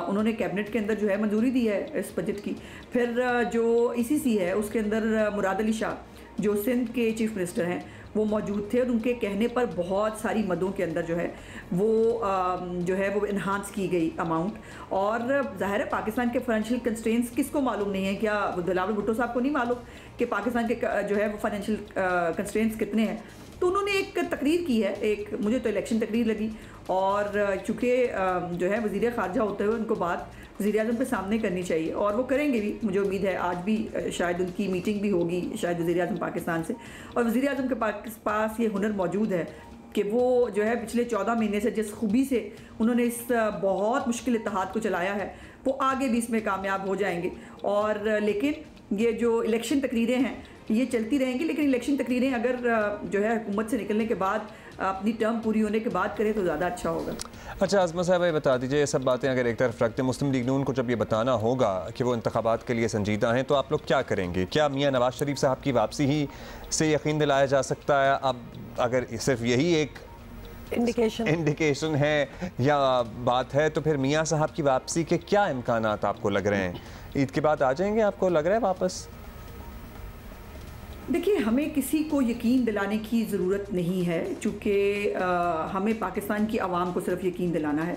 उन्होंने कैबिनेट के अंदर जो है मंजूरी दी है इस बजट की। फिर जो ECC है उसके अंदर मुराद अली शाह जो सिंध के चीफ मिनिस्टर हैं वो मौजूद थे और उनके कहने पर बहुत सारी मदों के अंदर जो है वो जो है वो इन्हांस की गई अमाउंट। और ज़ाहिर है पाकिस्तान के फाइनेंशियल कंस्ट्रेंट्स किसको मालूम नहीं है? क्या बिलावल भुट्टो साहब को नहीं मालूम कि पाकिस्तान के जो है वो फाइनेंशियल कंस्ट्रेंट्स कितने हैं? तो उन्होंने एक तकरीर की है, एक मुझे तो इलेक्शन तकरीर लगी और चूँकि जो है वज़ीर ख़ारजा होते हुए उनको बात वज़ीर आज़म के सामने करनी चाहिए और वो करेंगे भी। मुझे उम्मीद है आज भी शायद उनकी मीटिंग भी होगी शायद वज़ीर आज़म पाकिस्तान से, और वज़ीर आज़म के पास ये हुनर मौजूद है कि वो जो है पिछले 14 महीने से जिस खूबी से उन्होंने इस बहुत मुश्किल इत्तेहाद को चलाया है वो आगे भी इसमें कामयाब हो जाएंगे। और लेकिन ये जो इलेक्शन तकरीरें हैं ये चलती रहेंगी, लेकिन इलेक्शन तकरीरें अगर जो है हुकूमत से निकलने के बाद अपनी टर्म पूरी होने के बाद करें तो ज़्यादा अच्छा होगा। अच्छा आज़मा साहब, ये बता दीजिए, ये सब बातें अगर एक तरफ रखते मुस्लिम लीग नून को जब ये बताना होगा कि वो इंतखाबात के लिए संजीदा हैं तो आप लोग क्या करेंगे? क्या मियाँ नवाज शरीफ साहब की वापसी ही से यकीन दिलाया जा सकता है? अब अगर सिर्फ यही एक इंडिकेशन है या बात है तो फिर मियाँ साहब की वापसी के क्या इम्कानात आपको लग रहे हैं? ईद के बाद आ जाएंगे, आपको लग रहा है वापस? देखिए, हमें किसी को यकीन दिलाने की ज़रूरत नहीं है, चूँकि हमें पाकिस्तान की आवाम को सिर्फ यकीन दिलाना है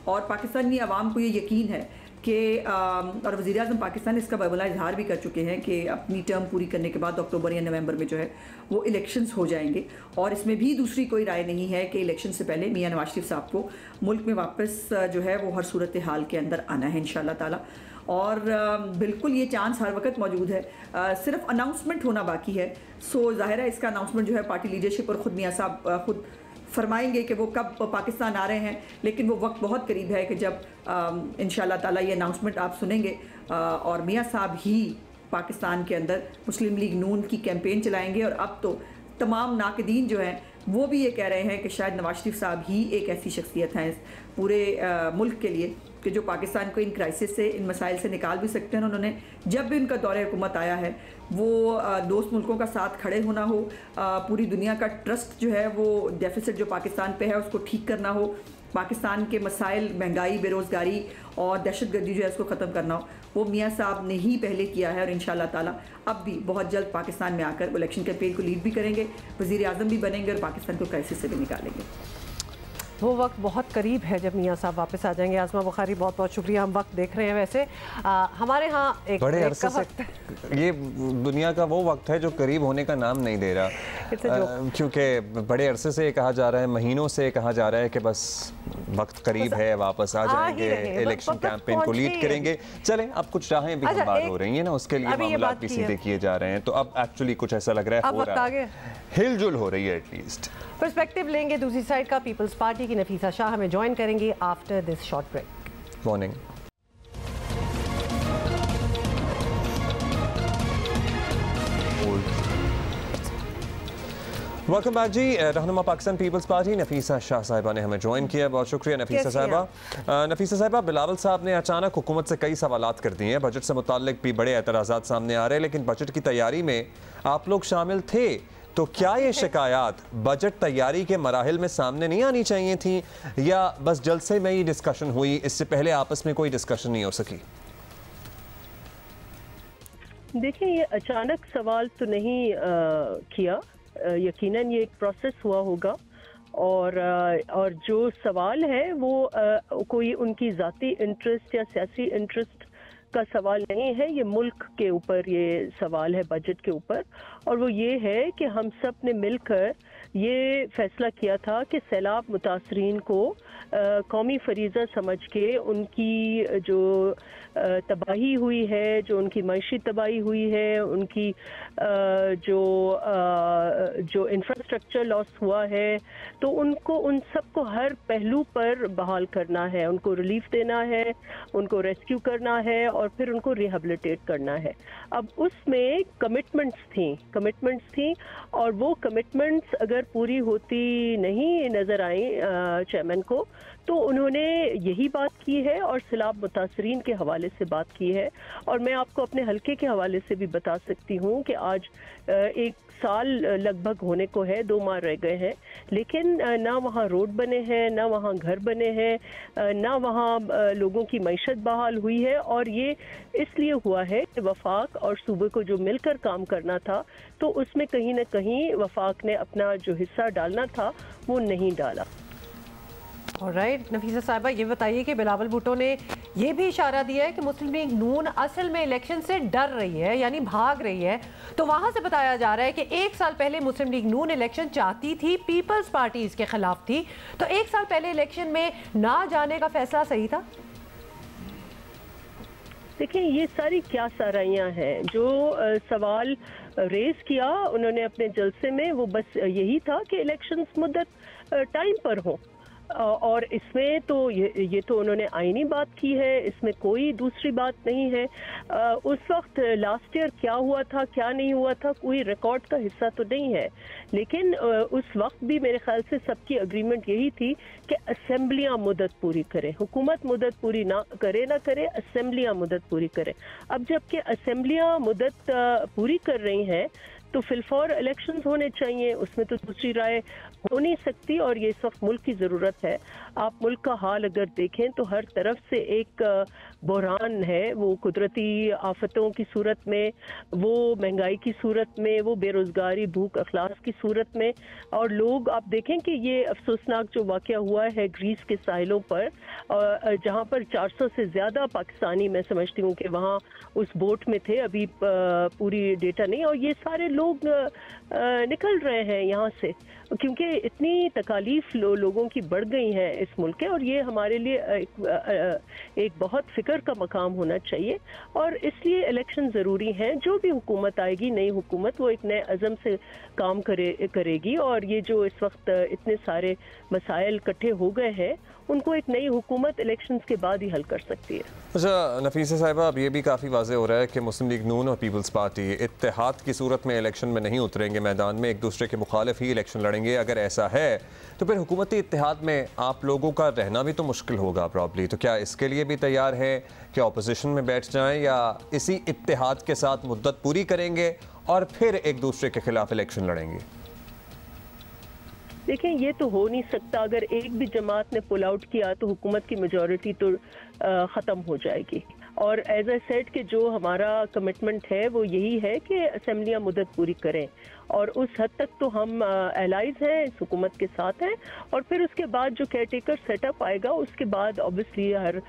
और पाकिस्तानी आवाम को ये यकीन है कि और वज़ीर आज़म पाकिस्तान इसका बबला इजहार भी कर चुके हैं कि अपनी टर्म पूरी करने के बाद अक्टूबर या नवंबर में जो है वो इलेक्शंस हो जाएंगे। और इसमें भी दूसरी कोई राय नहीं है कि इलेक्शन से पहले मियाँ नवाज शरीफ साहब को मुल्क में वापस जो है वो हर सूरत हाल के अंदर आना है इंशाअल्लाह ताला। और बिल्कुल ये चांस हर वक्त मौजूद है, सिर्फ अनाउंसमेंट होना बाकी है। सो ज़ाहिर है इसका अनाउंसमेंट जो है पार्टी लीडरशिप और ख़ुद मियाँ साहब खुद फरमाएंगे कि वो कब पाकिस्तान आ रहे हैं, लेकिन वो वक्त बहुत करीब है कि जब इंशाअल्लाह ताला ये अनाउंसमेंट आप सुनेंगे और मियाँ साहब ही पाकिस्तान के अंदर मुस्लिम लीग नून की कैंपेन चलाएंगे। और अब तो तमाम नाक़दीन जो हैं वो भी ये कह रहे हैं कि शायद नवाज शरीफ साहब ही एक ऐसी शख्सियत हैं पूरे मुल्क के लिए कि जो पाकिस्तान को इन क्राइसिस से, इन मसाइल से निकाल भी सकते हैं। उन्होंने जब भी उनका दौरे हुकूमत आया है वो दोस्त मुल्कों का साथ खड़े होना हो, पूरी दुनिया का ट्रस्ट जो है वो डेफिसिट जो पाकिस्तान पे है उसको ठीक करना हो, पाकिस्तान के मसाइल, महंगाई, बेरोज़गारी और दहशतगर्दी जो है उसको ख़त्म करना हो, वो मियाँ साहब ने ही पहले किया है। और इंशाअल्लाह ताला अब भी बहुत जल्द पाकिस्तान में आकर इलेक्शन कैंपेन को लीड भी करेंगे, वज़ीर आज़म भी बनेंगे और पाकिस्तान को क्राइसिस से भी निकालेंगे। वो वक्त बहुत करीब है जब मियाँ साहब वापस आ जाएंगे। आज़मा बुखारी, बहुत बहुत शुक्रिया। हम वक्त देख रहे हैं वैसे हमारे यहाँ एक बड़े अरसे से ये दुनिया का वो वक्त है जो करीब होने का नाम नहीं दे रहा, क्योंकि बड़े अरसे से कहा जा रहा है, महीनों से कहा जा रहा है कि बस वक्त करीब है, वापस आ जाएंगे, इलेक्शन कैंपेन को लीड करेंगे। चलें, अब कुछ राहें भी बात हो रही है ना, उसके लिए मामला भी सीधे किए जा रहे हैं, तो अब एक्चुअली कुछ ऐसा लग रहा है हो रहा है, हिलजुल हो रही है एटलीस्ट। पर्सपेक्टिव लेंगे दूसरी साइड का। पीपल्स पार्टी की नफीसा शाह हमें ज्वाइन करेंगी after this short break. Morning. Welcome back जी। रहनुमा पाकिस्तान पीपल्स पार्टी नफीसा शाह साहिबा ने हमें ज्वाइन किया, बहुत शुक्रिया नफीसा साहिबा। नफीसा साहिबा, बिलावल साहब ने अचानक हुकूमत से कई सवालात कर दिए हैं, बजट से मुताल्लिक भी बड़े एतराज़ात सामने आ रहे हैं, लेकिन बजट की तैयारी में आप लोग शामिल थे, तो क्या ये शिकायत बजट तैयारी के मराहिल में सामने नहीं आनी चाहिए थी, या बस जलसे में ही डिस्कशन हुई, इससे पहले आपस में कोई डिस्कशन नहीं हो सकी? देखिए, ये अचानक सवाल तो नहीं किया, यकीनन ये एक प्रोसेस हुआ होगा और जो सवाल है वो कोई उनकी ज़ाती इंटरेस्ट या सियासी इंटरेस्ट का सवाल नहीं है। ये मुल्क के ऊपर ये सवाल है, बजट के ऊपर, और वो ये है कि हम सब ने मिलकर ये फैसला किया था कि सैलाब मुतासरीन को कौमी फरीज़ा समझ के उनकी जो तबाही हुई है, जो उनकी मईशी तबाही हुई है, उनकी जो इंफ्रास्ट्रक्चर लॉस हुआ है, तो उनको उन सबको हर पहलू पर बहाल करना है, उनको रिलीफ देना है, उनको रेस्क्यू करना है और फिर उनको रिहेबिलिटेट करना है। अब उसमें कमिटमेंट्स थी और वो कमिटमेंट्स अगर पूरी होती नहीं नज़र आई चेयरमैन को, तो उन्होंने यही बात की है और सैलाब मुतासरीन के हवाले से बात की है। और मैं आपको अपने हलके के हवाले से भी बता सकती हूँ कि आज 1 साल लगभग होने को है, 2 माह रह गए हैं, लेकिन ना वहाँ रोड बने हैं, ना वहाँ घर बने हैं, ना वहाँ लोगों की मईशत बहाल हुई है। और ये इसलिए हुआ है कि वफाक और सूबे को जो मिलकर काम करना था, तो उसमें कहीं ना कहीं वफाक ने अपना जो हिस्सा डालना था वो नहीं डाला। ऑलराइट, नफीसा साहिबा, ये बताइए कि बिलावल भुट्टो ने ये भी इशारा दिया है कि मुस्लिम लीग नून असल में इलेक्शन से डर रही है, यानी भाग रही है। तो वहां से बताया जा रहा है कि 1 साल पहले मुस्लिम लीग नून इलेक्शन चाहती थी, पीपल्स पार्टी इसके खिलाफ थी, तो 1 साल पहले इलेक्शन में ना जाने का फैसला सही था? देखिए, ये सारी क्या साराइयाँ हैं जो सवाल रेज किया उन्होंने अपने जलसे में, वो बस यही था कि इलेक्शंस मुद्दत टाइम पर हो। और इसमें तो ये तो उन्होंने आईनी बात की है, इसमें कोई दूसरी बात नहीं है। उस वक्त लास्ट ईयर क्या हुआ था, क्या नहीं हुआ था, कोई रिकॉर्ड का हिस्सा तो नहीं है, लेकिन उस वक्त भी मेरे ख्याल से सबकी अग्रीमेंट यही थी कि असेंबलियां मुद्दत पूरी करें, हुकूमत मुद्दत पूरी ना करे, असेंबलियां मुद्दत पूरी करें। अब जबकि असेंबलियां मुद्दत पूरी कर रही हैं, तो फिलफौर इलेक्शंस होने चाहिए, उसमें तो दूसरी राय हो नहीं सकती। और ये इस वक्त मुल्क की ज़रूरत है। आप मुल्क का हाल अगर देखें तो हर तरफ से एक बहरान है, वो कुदरती आफतों की सूरत में, वो महंगाई की सूरत में, वो बेरोज़गारी, भूख अखलास की सूरत में। और लोग, आप देखें कि ये अफसोसनाक जो वाक़या हुआ है ग्रीस के साहिलों पर, जहाँ पर 400 से ज़्यादा पाकिस्तानी, मैं समझती हूँ कि वहाँ उस बोट में थे, अभी पूरी डेटा नहीं, और ये सारे लोग निकल रहे हैं यहाँ से क्योंकि इतनी तकालीफ लोगों की बढ़ गई हैं इस मुल्क के। और ये हमारे लिए एक बहुत फिक्र का मकाम होना चाहिए और इसलिए इलेक्शन ज़रूरी हैं। जो भी हुकूमत आएगी, नई हुकूमत, वो एक नए अज़म से काम करेगी। और ये जो इस वक्त इतने सारे मसाइल इकट्ठे हो गए हैं, उनको एक नई हुकूमत इलेक्शंस के बाद ही हल कर सकती है। अच्छा नफीसा साहिबा, अब ये भी काफ़ी वाज़ेह हो रहा है कि मुस्लिम लीग नून और पीपल्स पार्टी इत्तेहाद की सूरत में इलेक्शन में नहीं उतरेंगे मैदान में, एक दूसरे के मुखालिफ ही इलेक्शन लड़ेंगे। अगर ऐसा है तो फिर हुकूमती इत्तेहाद में आप लोगों का रहना भी तो मुश्किल होगा प्रॉब्ली। तो क्या इसके लिए भी तैयार है कि अपोजिशन में बैठ जाएं, या इसी इत्तेहाद के साथ मुद्दत पूरी करेंगे और फिर एक दूसरे के खिलाफ इलेक्शन लड़ेंगे? देखें, ये तो हो नहीं सकता। अगर एक भी जमात ने पुल आउट किया तो हुकूमत की मेजॉरिटी तो ख़त्म हो जाएगी। और एज ए सेड कि जो हमारा कमिटमेंट है वो यही है कि असेंबलियां मुद्दत पूरी करें, और उस हद तक तो हम एलाइज हैं, इस हुकूमत के साथ हैं। और फिर उसके बाद जो केयर टेकर सेटअप आएगा, उसके बाद ऑब्वियसली हर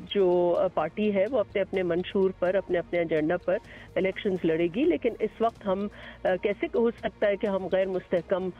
जो पार्टी है वो अपने अपने मंशूर पर, अपने अपने एजेंडा पर इलेक्शंस लड़ेगी। लेकिन इस वक्त हम कैसे हो सकता है कि हम गैर मुस्तहकम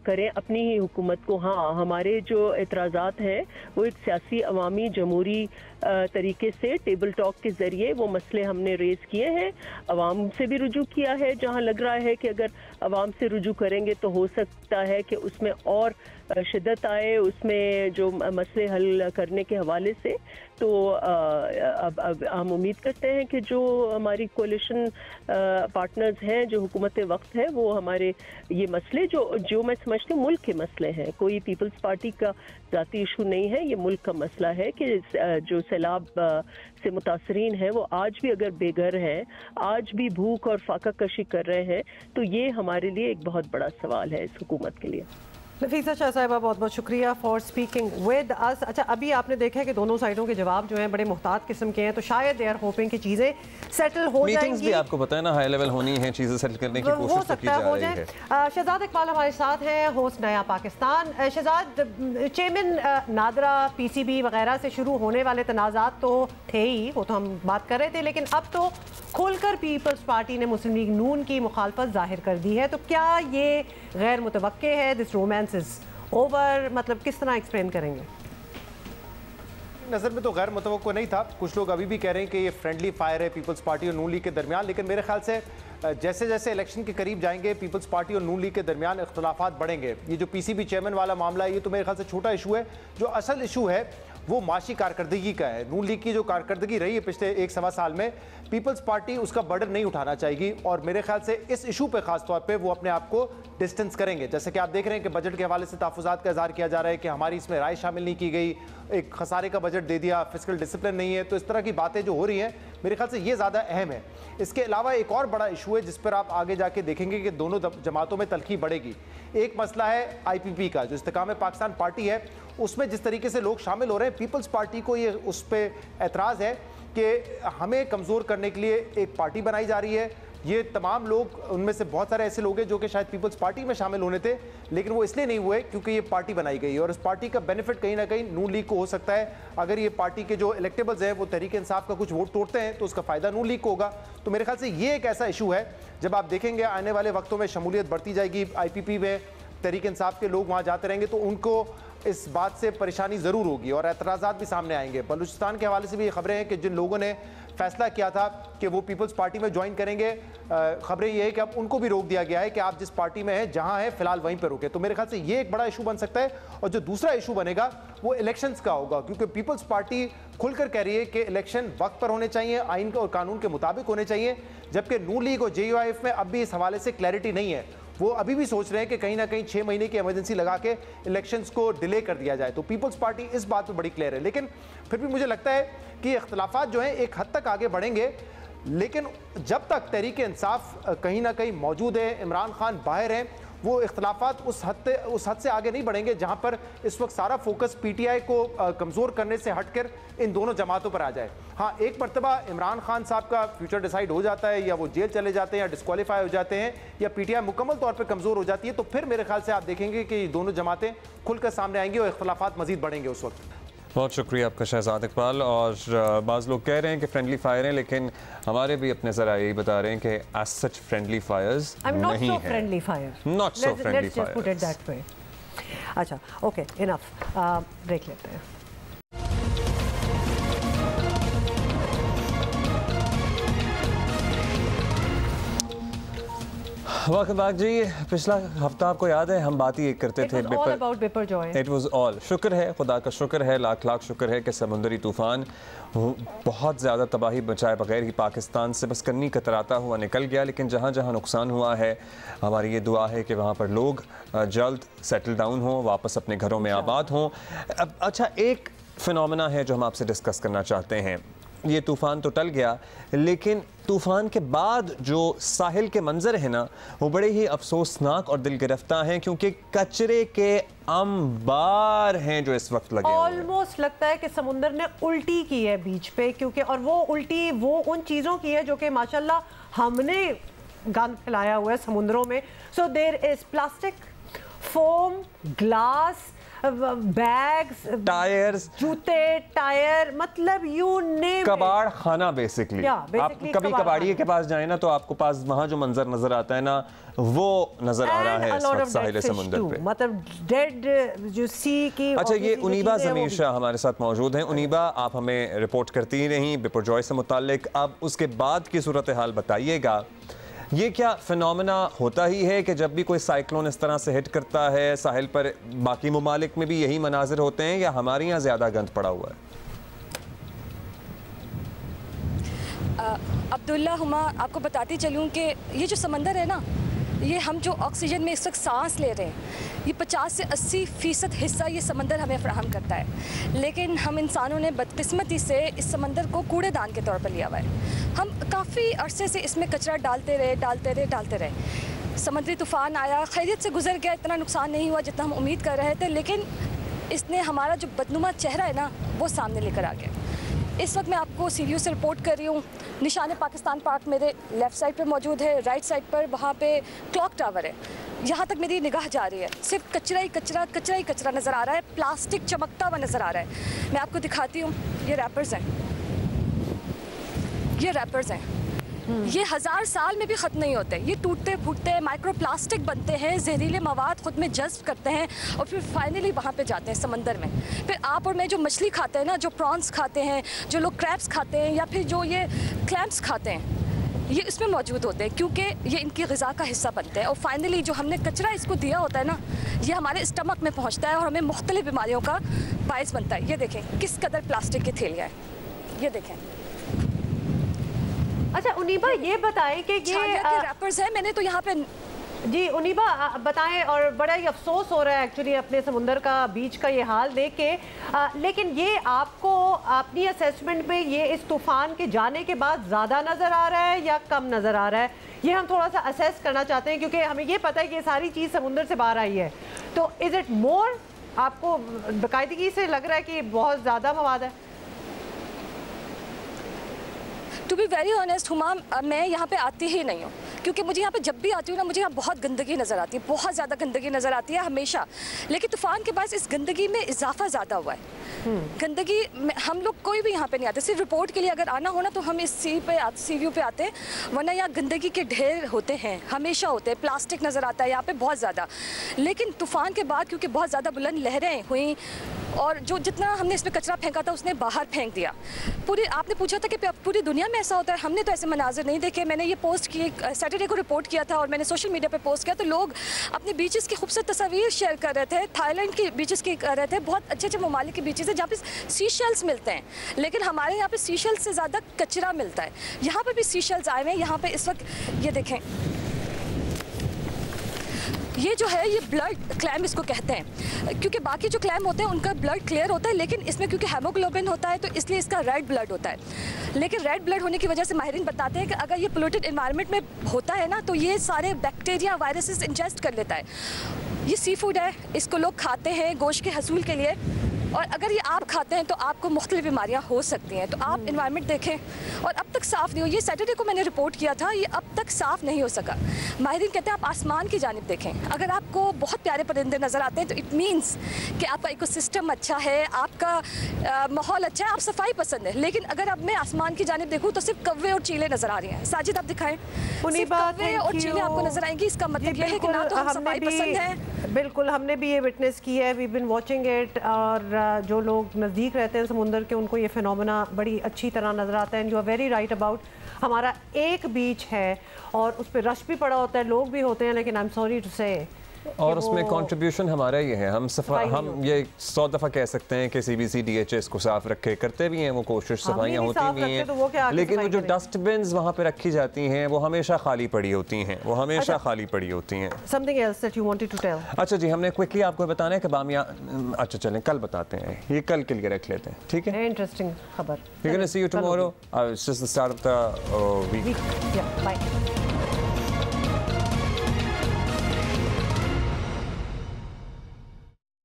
करें अपनी ही हुकूमत को? हाँ, हमारे जो एतराज़ात हैं वो एक सियासी, अवामी, जमहूरी तरीके से टेबल टॉक के ज़रिए वो मसले हमने रेज़ किए हैं, अवाम से भी रुजू किया है। जहाँ लग रहा है कि अगर अवाम से रुजू करेंगे तो हो सकता है कि उसमें और शिद्दत आए, उसमें जो मसले हल करने के हवाले से। तो अब हम उम्मीद करते हैं कि जो हमारी कोलिशन पार्टनर्स हैं, जो हुकूमत वक्त है, वो हमारे ये मसले जो मैं समझती हूँ मुल्क के मसले हैं, कोई पीपल्स पार्टी का ज़ाती इशू नहीं है, ये मुल्क का मसला है कि जो सैलाब से मुतासरीन हैं वो आज भी अगर बेघर हैं, आज भी भूख और फाका कशी कर रहे हैं, तो ये हमारे लिए एक बहुत बड़ा सवाल है इस हुकूमत के लिए। नफीसा शाह साहिबा, बहुत बहुत शुक्रिया फॉर स्पीकिंग विद अस। अच्छा, अभी आपने देखा है कि दोनों साइडों के जवाब जो हैं बड़े मुहतात किस्म के हैं, तो शायद दे आर होपिंग कि चीज़ें सेटल हो जाएंगी। मीटिंग्स भी आपको पता है ना, हाई लेवल होनी है, चीज़ें सेटल करने की कोशिश हो सकता है हो जाए। शहजाद इकबाल हमारे साथ हैं, होस्ट नया पाकिस्तान। शहजाद, चेयरमैन नादरा, PCB वगैरह से शुरू होने वाले तनाज़ात तो थे ही, वो तो हम बात कर रहे थे, लेकिन अब तो खोलकर पीपल्स पार्टी ने मुस्लिम लीग नून की मुखालफत जाहिर कर दी है। तो क्या ये गैर मुतवक्के है, दिस रोमांस इज ओवर, मतलब किस तरह एक्सप्लेन करेंगे? नज़र में तो गैर मुतवक्को नहीं था। कुछ लोग अभी भी कह रहे हैं कि ये फ्रेंडली फायर है पीपल्स पार्टी और नून लीग के दरमियान, लेकिन मेरे ख्याल से जैसे जैसे इलेक्शन के करीब जाएंगे पीपल्स पार्टी और नून लीग के दरमियान इख्तलाफात बढ़ेंगे। ये जो PCB चेयरमैन वाला मामला है, ये तो मेरे ख्याल से छोटा इशू है। जो असल इशू है वो माशी कारकर्दगी का है। नून लीग की जो कारकर्दगी रही है पिछले 1-1.25 साल में, पीपल्स पार्टी उसका बर्डन नहीं उठाना चाहेगी, और मेरे ख्याल से इस इशू पे खास तौर पे वो अपने आप को डिस्टेंस करेंगे। जैसे कि आप देख रहे हैं कि बजट के हवाले से तहफ़्फ़ुज़ात का इज़हार किया जा रहा है कि हमारी इसमें राय शामिल नहीं की गई, एक खसारे का बजट दे दिया, फिस्कल डिसिप्लिन नहीं है। तो इस तरह की बातें जो हो रही हैं मेरे ख्याल से ये ज़्यादा अहम है। इसके अलावा एक और बड़ा इशू है जिस पर आप आगे जाके देखेंगे कि दोनों जमातों में तलखी बढ़ेगी। एक मसला है IPP का, जो इस्तेकाम पाकिस्तान पार्टी है, उसमें जिस तरीके से लोग शामिल हो रहे हैं, पीपल्स पार्टी को ये उस पर एतराज़ है कि हमें कमज़ोर करने के लिए एक पार्टी बनाई जा रही है। ये तमाम लोग, उनमें से बहुत सारे ऐसे लोग हैं जो कि शायद पीपल्स पार्टी में शामिल होने थे, लेकिन वो इसलिए नहीं हुए क्योंकि ये पार्टी बनाई गई, और इस पार्टी का बेनिफिट कहीं ना कहीं नून लीग को हो सकता है। अगर ये पार्टी के जो इलेक्टेबल्स हैं वो तहरीक इंसाफ का कुछ वोट तोड़ते हैं तो उसका फ़ायदा नून लीग को होगा। तो मेरे ख्याल से ये एक ऐसा इशू है, जब आप देखेंगे आने वाले वक्तों में शमूलियत बढ़ती जाएगी, IPP में तहरीक इंसाफ के लोग वहाँ जाते रहेंगे, तो उनको इस बात से परेशानी ज़रूर होगी और एतराज़ात भी सामने आएंगे। बलूचिस्तान के हवाले से भी ये खबरें हैं कि जिन लोगों ने फैसला किया था कि वो पीपल्स पार्टी में ज्वाइन करेंगे, खबरें ये है कि अब उनको भी रोक दिया गया है कि आप जिस पार्टी में हैं, जहां है फिलहाल वहीं पर रुके। तो मेरे ख्याल से ये एक बड़ा इशू बन सकता है। और जो दूसरा इशू बनेगा वो इलेक्शंस का होगा, क्योंकि पीपल्स पार्टी खुलकर कह रही है कि इलेक्शन वक्त पर होने चाहिए, आइन और कानून के मुताबिक होने चाहिए, जबकि नून लीग और JUIF में अब भी इस हवाले से क्लैरिटी नहीं है। वो अभी भी सोच रहे हैं कि कहीं ना कहीं 6 महीने की इमरजेंसी लगा के इलेक्शंस को डिले कर दिया जाए। तो पीपल्स पार्टी इस बात पर बड़ी क्लियर है, लेकिन फिर भी मुझे लगता है कि इख्तलाफात जो हैं एक हद तक आगे बढ़ेंगे, लेकिन जब तक तहरीक इंसाफ कहीं ना कहीं मौजूद है, इमरान खान बाहर हैं, वो इख्तलाफात उस हद से आगे नहीं बढ़ेंगे जहां पर इस वक्त सारा फोकस PTI को कमज़ोर करने से हटकर इन दोनों जमातों पर आ जाए। हाँ, एक मरतबा इमरान खान साहब का फ्यूचर डिसाइड हो जाता है, या वो जेल चले जाते हैं, या डिस्क्वालीफाई हो जाते हैं, या PTI मुकम्मल तौर पर कमज़ोर हो जाती है, तो फिर मेरे ख्याल से आप देखेंगे कि दोनों जमातें खुलकर सामने आएंगी और इख्तलाफात मजीद बढ़ेंगे उस वक्त। बहुत शुक्रिया आपका शहजाद इकबाल। और बाज़ लोग कह रहे हैं कि फ्रेंडली फायर हैं, लेकिन हमारे भी अपने ज़रा यही बता रहे हैं कि एज सच फ्रेंडली फायर्स नहीं है। Friendly fire, not so friendly fire. अच्छा, ओके, इनफ, ब्रेक लेते हैं। वेलकम बैक जी। पिछला हफ्ता आपको याद है हम बात ही करते थे बिपरजॉय। इट वाज ऑल, शुक्र है, खुदा का शुक्र है, लाख लाख शुक्र है कि समुद्री तूफान बहुत ज़्यादा तबाही बचाए बगैर ही पाकिस्तान से बस कन्नी कतराता हुआ निकल गया। लेकिन जहाँ जहाँ नुकसान हुआ है, हमारी ये दुआ है कि वहाँ पर लोग जल्द सेटल डाउन हों, वापस अपने घरों में आबाद हों। अच्छा, एक फिनोमेना है जो हम आपसे डिस्कस करना चाहते हैं। ये तूफ़ान तो टल गया, लेकिन तूफ़ान के बाद जो साहिल के मंजर है ना, वो बड़े ही अफसोसनाक और दिल गिरफ्तार हैं, क्योंकि कचरे के अंबार हैं जो इस वक्त लगे। ऑलमोस्ट लगता है कि समुंदर ने उल्टी की है बीच पे, क्योंकि और वो उल्टी वो उन चीज़ों की है जो कि माशाल्लाह हमने गंद फैलाया हुआ है समुद्रों में। So there is plastic, foam, glass, bags, tyres, जूते, टायर, मतलब यू नेम, कबाड़ खाना बेसिकली। आप कभी कबाड़िए के पास जाए ना, तो आपको पास वहाँ जो मंजर नजर आता है ना, वो नजर आ रहा है इस वक्त साहिल समुंदर पे, मतलब डेड जो सी की। अच्छा, ये उनीबा ज़मीर शाह हमारे साथ मौजूद हैं। उनीबा, आप हमें रिपोर्ट करती ही रहीं बिपरजॉय से मुताल्लिक, अब उसके बाद की सूरत हाल बताइएगा। ये क्या फिनोमेना होता ही है कि जब भी कोई साइक्लोन इस तरह से हिट करता है साहिल पर, बाकी ममालिक में भी यही मनाजिर होते हैं, या हमारे यहाँ ज़्यादा गंद पड़ा हुआ है? अब्दुल्ला, हुमा, आपको बताती चलूँ कि ये जो समंदर है ना, ये हम जो ऑक्सीजन में इस वक्त सांस ले रहे हैं, ये 50 से 80% हिस्सा ये समंदर हमें फराहम करता है। लेकिन हम इंसानों ने बदकिस्मती से इस समंदर को कूड़ेदान के तौर पर लिया हुआ है। हम काफ़ी अरसे से इसमें कचरा डालते रहे। समुद्री तूफ़ान आया, खैरियत से गुजर गया, इतना नुकसान नहीं हुआ जितना हम उम्मीद कर रहे थे, लेकिन इसने हमारा जो बदनुमा चेहरा है ना वो सामने लेकर आ गया। इस वक्त मैं आपको सीरियो से रिपोर्ट कर रही हूँ। निशान पाकिस्तान पार्क मेरे लेफ़्ट साइड पे मौजूद है, राइट साइड पर वहाँ पे क्लॉक टावर है। यहाँ तक मेरी निगाह जा रही है, सिर्फ कचरा ही कचरा, कचरा ही कचरा नज़र आ रहा है, प्लास्टिक चमकता हुआ नज़र आ रहा है। मैं आपको दिखाती हूँ, ये रैपर्स हैं, ये रैपर्स हैं, ये 1000 साल में भी ख़त्म नहीं होते। ये टूटते फूटते हैं, माइक्रो प्लास्टिक बनते हैं, जहरीले मवाद खुद में जज्ब करते हैं और फिर फाइनली वहाँ पे जाते हैं समंदर में। फिर आप और मैं जो मछली खाते हैं ना, जो प्रॉन्स खाते हैं, जो लोग क्रैब्स खाते हैं या फिर जो ये क्लैम्स खाते हैं, ये इसमें मौजूद होते हैं क्योंकि ये इनकी ग़िज़ा का हिस्सा बनते हैं। और फाइनली जो हमने कचरा इसको दिया होता है ना, ये हमारे स्टमक में पहुँचता है और हमें मुख्तलिफ बीमारियों का बायस बनता है। ये देखें किस कदर प्लास्टिक की थैलियाँ हैं, ये देखें। अच्छा उनीबा, ये बताएं कि ये रैपर्स हैं, मैंने तो यहाँ पे जी उनीबा बताएं, और बड़ा ही अफसोस हो रहा है एक्चुअली अपने समुंदर का बीच का ये हाल देख के, लेकिन ये आपको अपनी असेसमेंट में ये इस तूफ़ान के जाने के बाद ज़्यादा नज़र आ रहा है या कम नज़र आ रहा है, ये हम थोड़ा सा असेस करना चाहते हैं क्योंकि हमें ये पता है कि ये सारी चीज़ समुंदर से बाहर आई है। तो इज़ इट मोर, आपको बाकायदगी से लग रहा है कि बहुत ज़्यादा मवाद है? To be very honest Humam, मैं यहाँ पे आती ही नहीं हूँ क्योंकि मुझे यहाँ पे जब भी आती हूँ ना, मुझे यहाँ बहुत गंदगी नज़र आती है, बहुत ज़्यादा गंदगी नज़र आती है हमेशा। लेकिन तूफ़ान के बाद इस गंदगी में इजाफा ज़्यादा हुआ है। गंदगी हम लोग कोई भी यहाँ पे नहीं आते, सिर्फ रिपोर्ट के लिए अगर आना हो ना तो हम इस सी व्यू पे आते हैं, वरना यहाँ गंदगी के ढेर होते हैं, हमेशा होते हैं, प्लास्टिक नज़र आता है यहाँ पे बहुत ज़्यादा। लेकिन तूफ़ान के बाद क्योंकि बहुत ज़्यादा बुलंद लहरें हुई और जो जितना हमने इसमें कचरा फेंका था उसने बाहर फेंक दिया। पूरी आपने पूछा था कि पूरी दुनिया में ऐसा होता है, हमने तो ऐसे मनाजिर नहीं देखे। मैंने ये पोस्ट की, सैटरडे को रिपोर्ट किया था और मैंने सोशल मीडिया पे पोस्ट किया, तो लोग अपने बीचेस की खूबसूरत तस्वीर शेयर कर रहे थे, थाईलैंड की बीचेस की कर रहे थे, बहुत अच्छे अच्छे ममालिक के बीचेस है जहाँ पे सी शेल्स मिलते हैं, लेकिन हमारे यहाँ पे सी शेल्स से ज़्यादा कचरा मिलता है। यहाँ पर भी सी शेल्स आए हुए हैं, यहाँ पे इस वक्त ये देखें, ये जो है ये ब्लड क्लैम इसको कहते हैं, क्योंकि बाकी जो क्लैम होते हैं उनका ब्लड क्लियर होता है, लेकिन इसमें क्योंकि हेमोग्लोबिन होता है तो इसलिए इसका रेड ब्लड होता है। लेकिन रेड ब्लड होने की वजह से माहिरीन बताते हैं कि अगर ये पोल्यूटेड एनवायरनमेंट में होता है ना तो ये सारे बैक्टीरिया वायरसेस इंजेस्ट कर लेता है। ये सी फूड है, इसको लोग खाते हैं गोश्त के हसूल के लिए, और अगर ये आप खाते हैं तो आपको मुख्तलिफ बीमारियाँ हो सकती हैं। तो आप इन्वायरमेंट देखें, और अब तक साफ़ नहीं हो, ये सैटरडे को मैंने रिपोर्ट किया था, ये अब तक साफ़ नहीं हो सका। माहिरीन कहते हैं आप आसमान की जानिब देखें, अगर आपको बहुत प्यारे परिंदे नज़र आते हैं तो इट मीन्स कि आपका इकोसिस्टम अच्छा है, आपका माहौल अच्छा है, आप सफाई पसंद है। लेकिन अगर अब मैं आसमान की जानिब देखूँ तो सिर्फ कौवे और चीले नज़र आ रही हैं। साजिद आप दिखाएं, कौवे और चीले आपको नज़र आएंगी, इसका मतलब यह है कि ना तो हम सफाई पसंद है। बिल्कुल, हमने भी ये विटनेस की है, वी बिन वॉचिंग इट, और जो लोग नज़दीक रहते हैं समुंदर के उनको ये फिनोमेना बड़ी अच्छी तरह नज़र आता है। And you are very right about, हमारा एक बीच है और उस पर रश भी पड़ा होता है, लोग भी होते हैं, लेकिन आई एम सॉरी टू से और उसमें कंट्रीब्यूशन हमारा ही है। हम ये 100 दफ़ा कह सकते हैं कि CBC DHS को साफ रखे, करते भी हैं वो कोशिश, सफाइयाँ होती भी हैं, तो लेकिन वो जो डस्टबिन्स वहाँ पे रखी जाती हैं वो हमेशा खाली पड़ी होती हैं, वो हमेशा खाली पड़ी होती हैं। Something else that you wanted to tell? अच्छा जी, हमने क्विकली आपको बताना है कि बामिया, अच्छा चलें कल बताते हैं, ये कल के लिए रख लेते हैं, ठीक है? इंटरेस्टिंग खबर। We're going to see you tomorrow. It's just the start of the week. Yeah, bye.